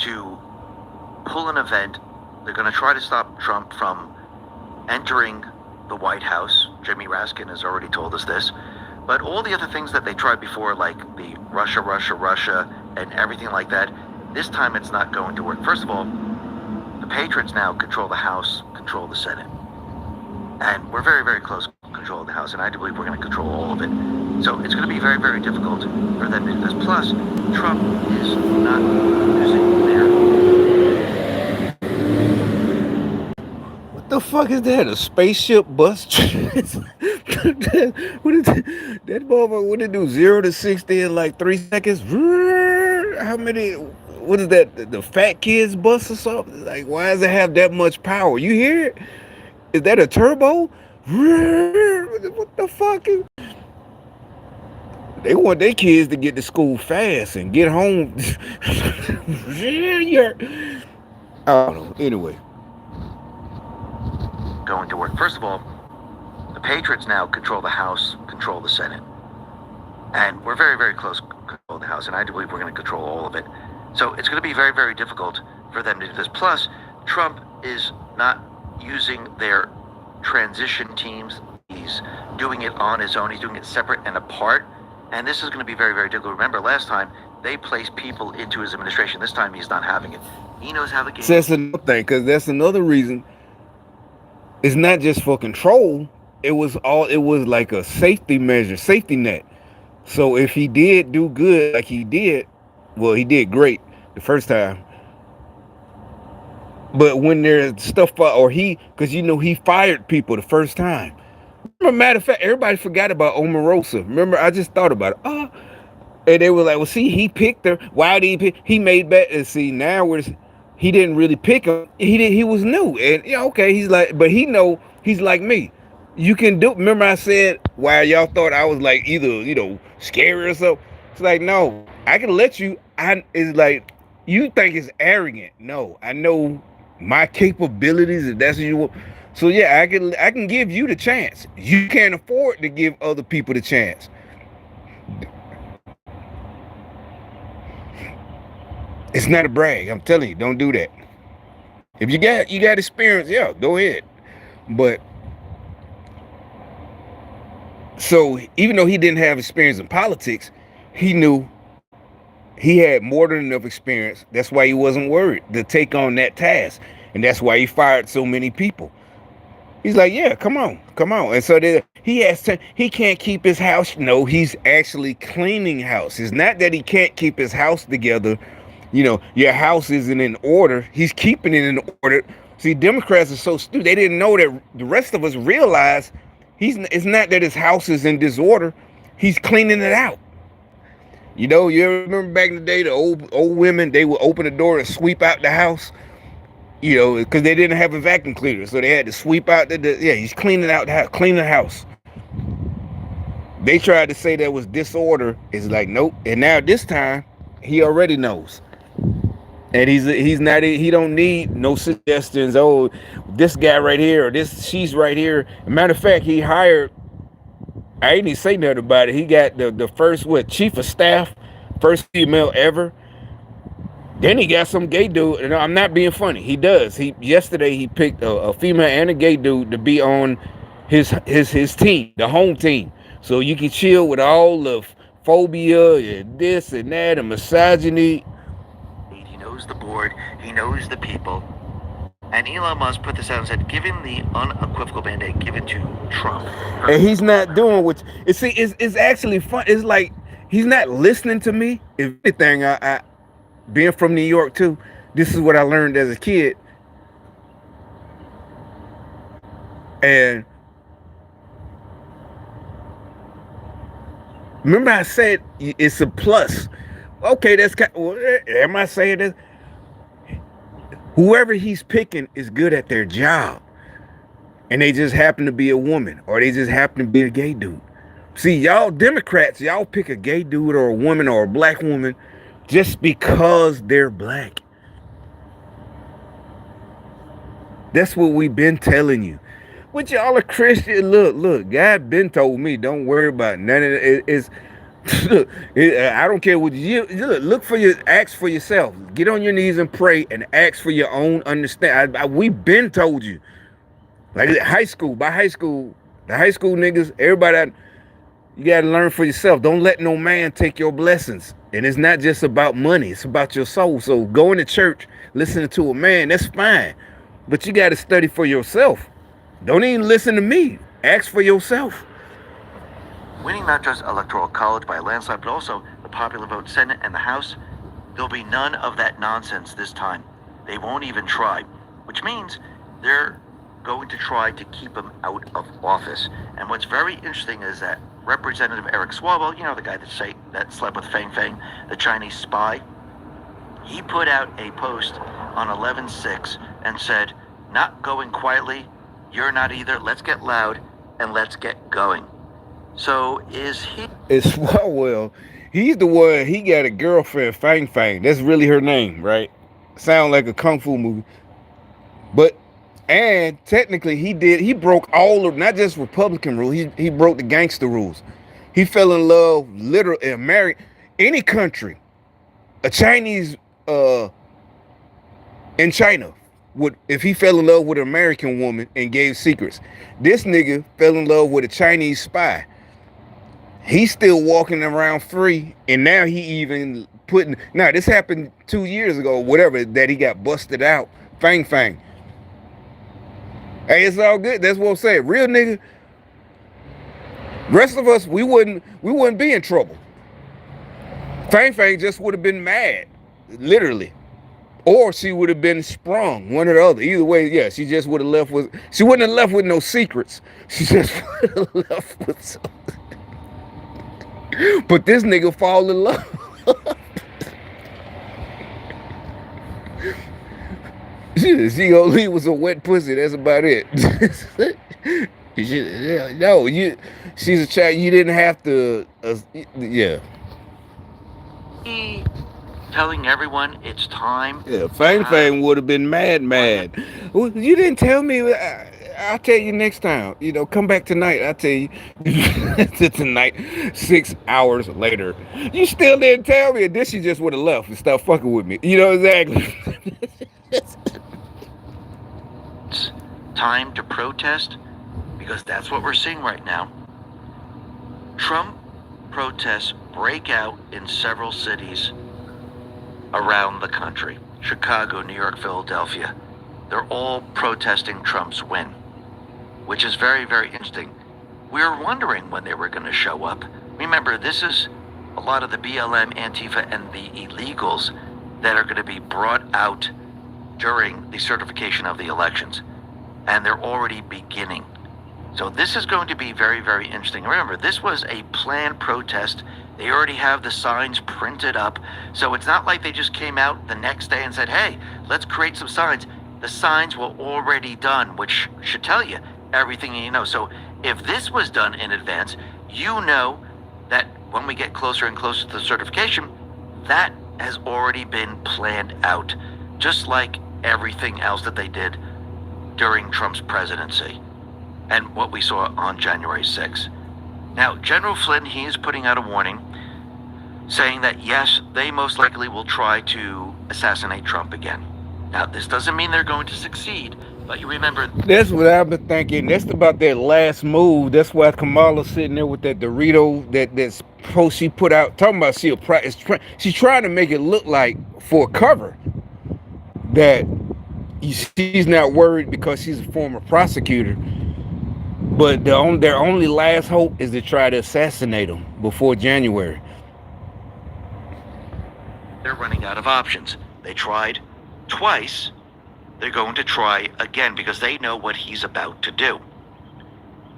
S2: to pull an event. They're going to try to stop Trump from entering the White House. Jimmy Raskin has already told us this. But all the other things that they tried before, like the Russia, and everything like that, this time it's not going to work. First of all, the Patriots now control the House, control the Senate. And we're very, very close to control of the House, and I do believe we're going to control all of it. So it's going to be very, very difficult for them to do this. Plus, Trump is not using their...
S1: What the fuck is that? A spaceship bus? What is that motherfucker? What did it do? 0 to 60 in like 3 seconds? How many? what is that? The fat kids bus or something? Like, why does it have that much power? You hear it? Is that a turbo? What the fuck? They want their kids to get to school fast and get home. Yeah. I don't know. Anyway.
S2: Going to work. First of all, the Patriots now control the House, control the Senate. And we're very, very close to control the House, and I do believe we're going to control all of it. So it's going to be very, very difficult for them to do this. Plus, Trump is not using their transition teams. He's doing it on his own. He's doing it separate and apart. And this is going to be very, very difficult. Remember, last time, they placed people into his administration. This time, he's not having it. He knows how the game...
S1: So that's another thing, because that's another reason. It's not just for control. It was like a safety measure, safety net. So if he did do good like he did, well, he did great the first time. But when there's stuff, because he fired people the first time. Matter of fact, everybody forgot about Omarosa. Remember, I just thought about it. And they were like, well, see, he picked her. Why did he pick? He made back. And see, now he didn't really pick him. He was new. And okay, he's like, but he's like me. You can do. Remember, I said why y'all thought I was like either scary or so. It's like, no, I can let you. It's like you think it's arrogant. No, I know my capabilities. If that's what you want. So yeah, I can give you the chance. You can't afford to give other people the chance. It's not a brag. I'm telling you, don't do that. If you got experience, yeah, go ahead. But so even though he didn't have experience in politics, he knew he had more than enough experience. That's why he wasn't worried to take on that task. And that's why he fired so many people. He's like, yeah, come on. And so he can't keep his house. No, he's actually cleaning house. It's not that he can't keep his house together. Your house isn't in order. He's keeping it in order. See, Democrats are so stupid. They didn't know that the rest of us realize it's not that his house is in disorder. He's cleaning it out. You remember back in the day, the old women, they would open the door and sweep out the house. Because they didn't have a vacuum cleaner, so they had to sweep out he's cleaning out the house, clean the house. They tried to say that was disorder. It's like, nope. And now this time, he already knows. And he don't need no suggestions. Oh, this guy right here, or she's right here. Matter of fact, he hired, I ain't even say nothing about it. He got the first, chief of staff, first female ever. Then he got some gay dude, and I'm not being funny. He does. Yesterday he picked a female and a gay dude to be on his team, the home team. So you can chill with all the phobia and this and that and misogyny.
S2: He knows the board. He knows the people. And Elon Musk put this out and said, give him the unequivocal mandate, give it to Trump.
S1: And he's not doing what. It's actually fun. It's like he's not listening to me. If anything, I being from New York too, this is what I learned as a kid. And remember I said it's a plus. Okay, that's am I saying this? Whoever he's picking is good at their job. And they just happen to be a woman, or they just happen to be a gay dude. See, y'all Democrats, y'all pick a gay dude or a woman or a black woman just because they're black. That's what we've been telling you. But y'all are Christian. Look, God been told me, don't worry about none of it. I don't care what you look for. Ask for yourself. Get on your knees and pray and ask for your own understanding. We've been told you. Like the high school niggas, everybody, you got to learn for yourself. Don't let no man take your blessings. And it's not just about money. It's about your soul. So going to church, listening to a man, that's fine. But you got to study for yourself. Don't even listen to me. Ask for yourself.
S2: Winning not just Electoral College by a landslide, but also the popular vote, Senate, and the House, there'll be none of that nonsense this time. They won't even try, which means they're going to try to keep him out of office. And what's very interesting is that Representative Eric Swalwell, the guy that slept with Fang Fang, the Chinese spy, He put out a post on 11/6 and said, "Not going quietly, you're not either. Let's get loud and let's get going." So is he?
S1: It's well, he's the one. He got a girlfriend, Fang Fang. That's really her name, right? Sound like a kung fu movie, but and technically he broke all of, not just Republican rules. He broke the gangster rules. He fell in love literally and married any country. A Chinese in China would, if he fell in love with an American woman and gave secrets. This nigga fell in love with a Chinese spy. He's still walking around free, and now he even putting, now this happened 2 years ago, whatever, that he got busted out. Fang Fang. Hey, it's all good. That's what I'm saying. Real nigga. Rest of us, we wouldn't be in trouble. Fang Fang just would have been mad, literally. Or she would have been sprung, one or the other. Either way, yeah, she just would have left with, she wouldn't have left with no secrets. She just would have left with something. But this nigga fall in love. She gonna leave with some wet pussy. That's about it. No, she's a child. You didn't have to. Yeah.
S2: Telling everyone it's time.
S1: Yeah, Fang Fang would have been mad. Well, you didn't tell me. I'll tell you next time. You know, come back tonight. I'll tell you. Tonight, 6 hours later. You still didn't tell me. And then she just would have left and stopped fucking with me. You know exactly.
S2: It's time to protest, because that's what we're seeing right now. Trump protests break out in several cities around the country. Chicago, New York, Philadelphia. They're all protesting Trump's win, which is very, very interesting. We were wondering when they were going to show up. Remember, this is a lot of the BLM, Antifa, and the illegals that are going to be brought out during the certification of the elections. And they're already beginning. So this is going to be very, very interesting. Remember, this was a planned protest. They already have the signs printed up. So it's not like they just came out the next day and said, hey, let's create some signs. The signs were already done, which should tell you everything you know. So if this was done in advance, you know that when we get closer and closer to the certification, that has already been planned out, just like everything else that they did during Trump's presidency and what we saw on January 6th. Now, General Flynn, he is putting out a warning saying that, yes, they most likely will try to assassinate Trump again. Now, this doesn't mean they're going to succeed, but you remember...
S1: That's what I've been thinking. That's about that last move. That's why Kamala's sitting there with that Dorito, that post she put out, talking about she's trying to make it look like, for cover, that she's not worried because she's a former prosecutor. But their only last hope is to try to assassinate him before January.
S2: They're running out of options. They tried twice. They're going to try again because they know what he's about to do.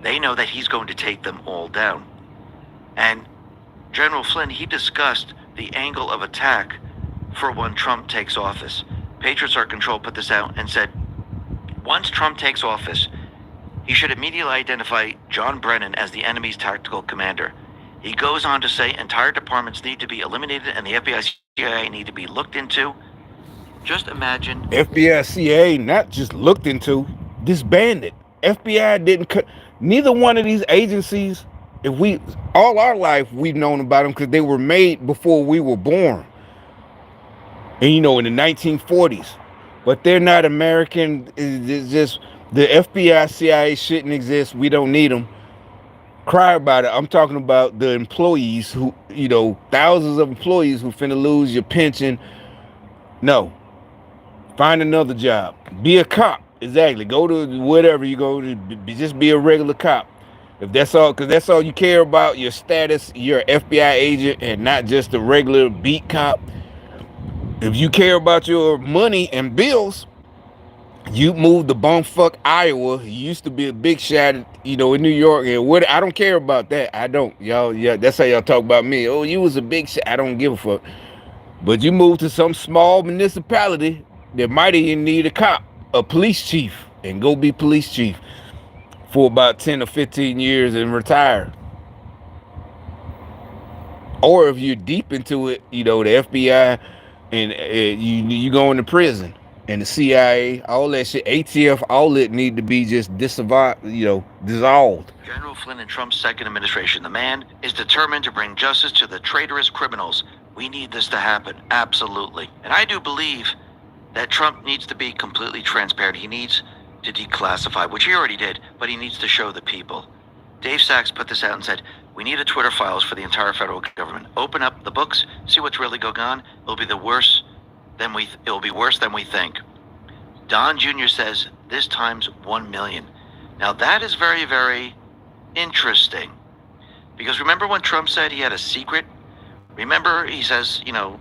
S2: They know that he's going to take them all down. And General Flynn, he discussed the angle of attack for when Trump takes office. Patriots Are Control put this out and said, once Trump takes office, he should immediately identify John Brennan as the enemy's tactical commander. He goes on to say entire departments need to be eliminated and the FBI, CIA need to be looked into. Just imagine.
S1: FBI, CIA not just looked into, disbanded. FBI didn't cut. Neither one of these agencies, all our life we've known about them because they were made before we were born. And you know, in the 1940s. But they're not American. It's just the FBI, CIA shouldn't exist. We don't need them. Cry about it. I'm talking about the employees who, you know, thousands of employees who finna lose your pension. No. Find another job. Be a cop. Exactly. Go to whatever you go to. Just be a regular cop. If that's all, because that's all you care about, your status, you're an FBI agent and not just a regular beat cop. If you care about your money and bills, you moved to bumfuck Iowa. You used to be a big shot, you know, in New York. And what, I don't care about that. I don't. Y'all, yeah, that's how y'all talk about me. Oh, you was a big shot. I don't give a fuck. But you move to some small municipality that might even need a cop, a police chief, and go be police chief for about 10 or 15 years and retire. Or if you're deep into it, you know, the FBI and you go into prison, and the CIA, all that shit, ATF, all it need to be just dissolved.
S2: General Flynn and Trump's second administration, the man is determined to bring justice to the traitorous criminals. We need this to happen, absolutely. And I do believe that Trump needs to be completely transparent. He needs to declassify, which he already did, but he needs to show the people. Dave Sachs put this out and said, we need a Twitter files for the entire federal government. Open up the books, see what's really going on. It'll be worse than we think. Don Jr. says this times 1 million. Now that is very, very interesting. Because remember when Trump said he had a secret? Remember he says, you know,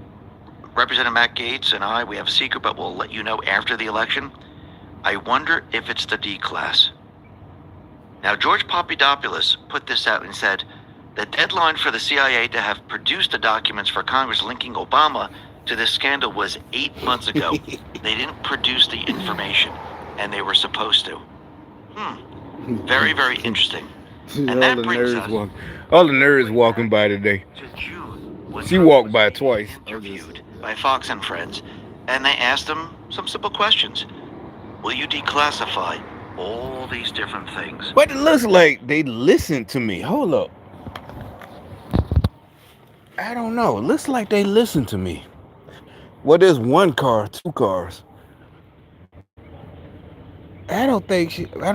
S2: Representative Matt Gaetz and I, we have a secret, but we'll let you know after the election. I wonder if it's the D-class. Now, George Papadopoulos put this out and said the deadline for the CIA to have produced the documents for Congress linking Obama to this scandal was 8 months ago. They didn't produce the information, and they were supposed to. Very, very interesting. And that brings us
S1: all the nerds walking by today.
S2: to June.
S1: She walked by twice.
S2: Interviewed by Fox and Friends, and they asked him some simple questions. Will you declassify all these different things?
S1: But it looks like they listened to me. Hold up. I don't know. It looks like they listened to me. Well, there's one car, two cars. I don't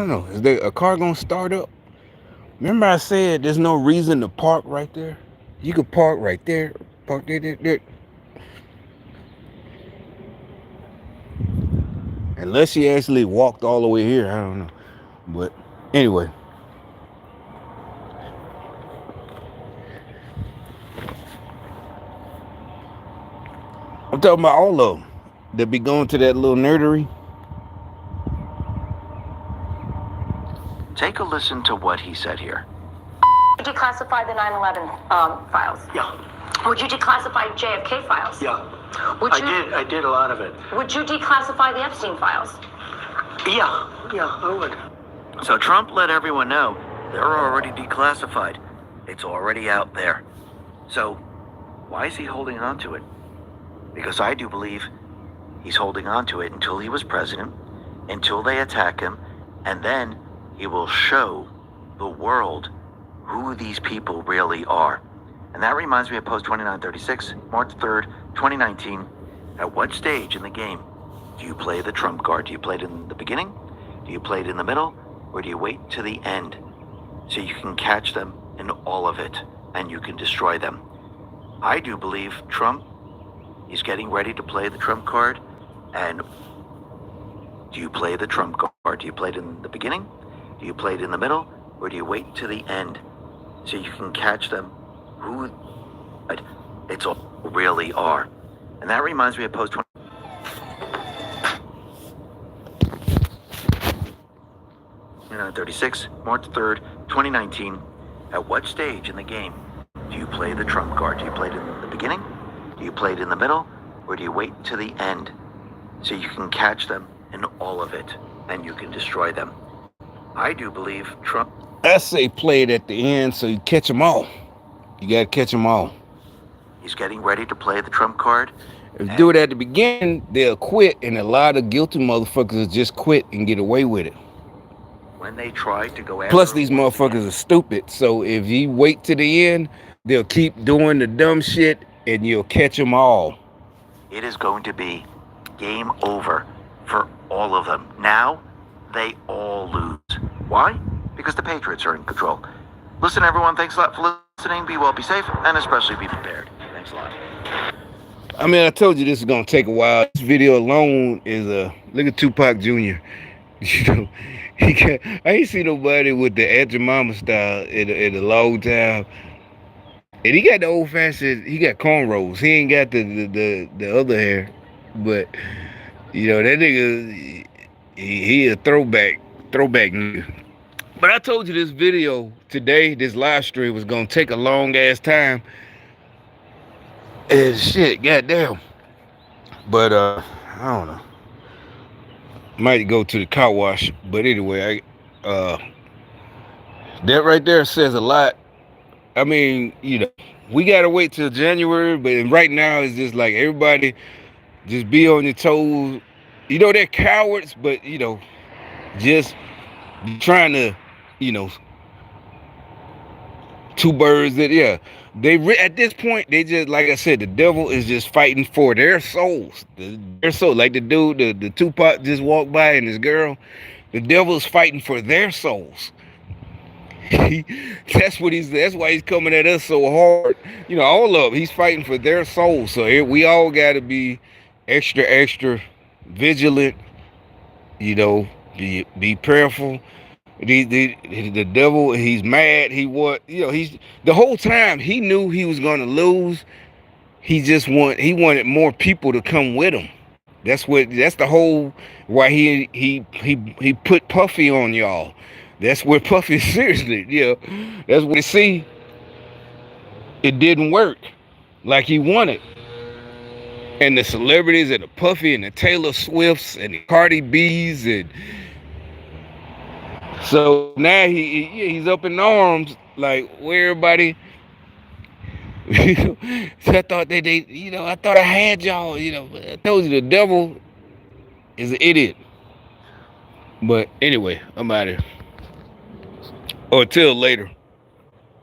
S1: know. Is there a car gonna start up? Remember I said there's no reason to park right there? You could park right there. Park there. Unless she actually walked all the way here. I don't know. But anyway. I'm talking about all of them that be going to that little nerdery.
S2: Take a listen to what he said here.
S8: Declassify the 9/11 files.
S6: Yeah.
S8: Would you declassify JFK files?
S6: Yeah.
S8: Would you,
S6: I did a lot of it.
S8: Would you declassify the Epstein files?
S6: Yeah, I would.
S2: So Trump let everyone know they're already declassified. It's already out there. So why is he holding on to it? Because I do believe he's holding on to it until he was president, until they attack him, and then he will show the world who these people really are. And that reminds me of Post 2936, March 3rd, 2019. At what stage in the game do you play the trump card? Do you play it in the beginning? Do you play it in the middle? Or do you wait to the end so you can catch them in all of it and you can destroy them? I do believe Trump is getting ready to play the trump card. And do you play the trump card? Do you play it in the beginning? Do you play it in the middle? Or do you wait to the end so you can catch them who it's all really are? And that reminds me of Post 2936, March 3rd, 2019. At what stage in the game do you play the trump card? Do you play it in the beginning? Do you play it in the middle? Or do you wait to the end so you can catch them in all of it and you can destroy them? I do believe Trump...
S1: I say play it at the end so you catch them all. You got to catch them all.
S2: He's getting ready to play the trump card.
S1: If you do it at the beginning, they'll quit, and a lot of guilty motherfuckers will just quit and get away with it.
S2: When they try to go after...
S1: Plus, these motherfuckers are stupid, so if you wait to the end, they'll keep doing the dumb shit, and you'll catch them all.
S2: It is going to be game over for all of them. Now, they all lose. Why? Because the Patriots are in control. Listen, everyone, thanks a lot for listening. Be well, be safe, and especially be prepared. Thanks a lot.
S1: I mean, I told you this is going to take a while. This video alone is look at Tupac Jr. You know, I ain't seen nobody with the Aunt Jemima style in a long time. And he got the old fashioned, he got cornrows. He ain't got the other hair. But, you know, that nigga, he a throwback nigga. But I told you this video today, this live stream was going to take a long ass time. And shit, goddamn. But I don't know. Might go to the car wash. But anyway, that right there says a lot. I mean, we gotta wait till January, but right now it's just like everybody just be on your toes. They're cowards, but just trying to, two birds that at this point they just, like I said, the devil is just fighting for their souls. Their soul, like the dude, the Tupac just walked by and his girl, the devil is fighting for their souls. That's why he's coming at us so hard. All of them, he's fighting for their souls. So we all got to be extra vigilant. Be prayerful. The devil, he's mad. He's the whole time he knew he was going to lose. He wanted more people to come with him. That's the whole why he put Puffy on y'all. That's what Puffy, seriously, that's what they see. It didn't work like he wanted. And the celebrities and the Puffy and the Taylor Swifts and the Cardi B's, and so now he's up in arms, like where everybody. I thought I thought I had y'all. I told you the devil is an idiot. But anyway, I'm out of here. Or till later.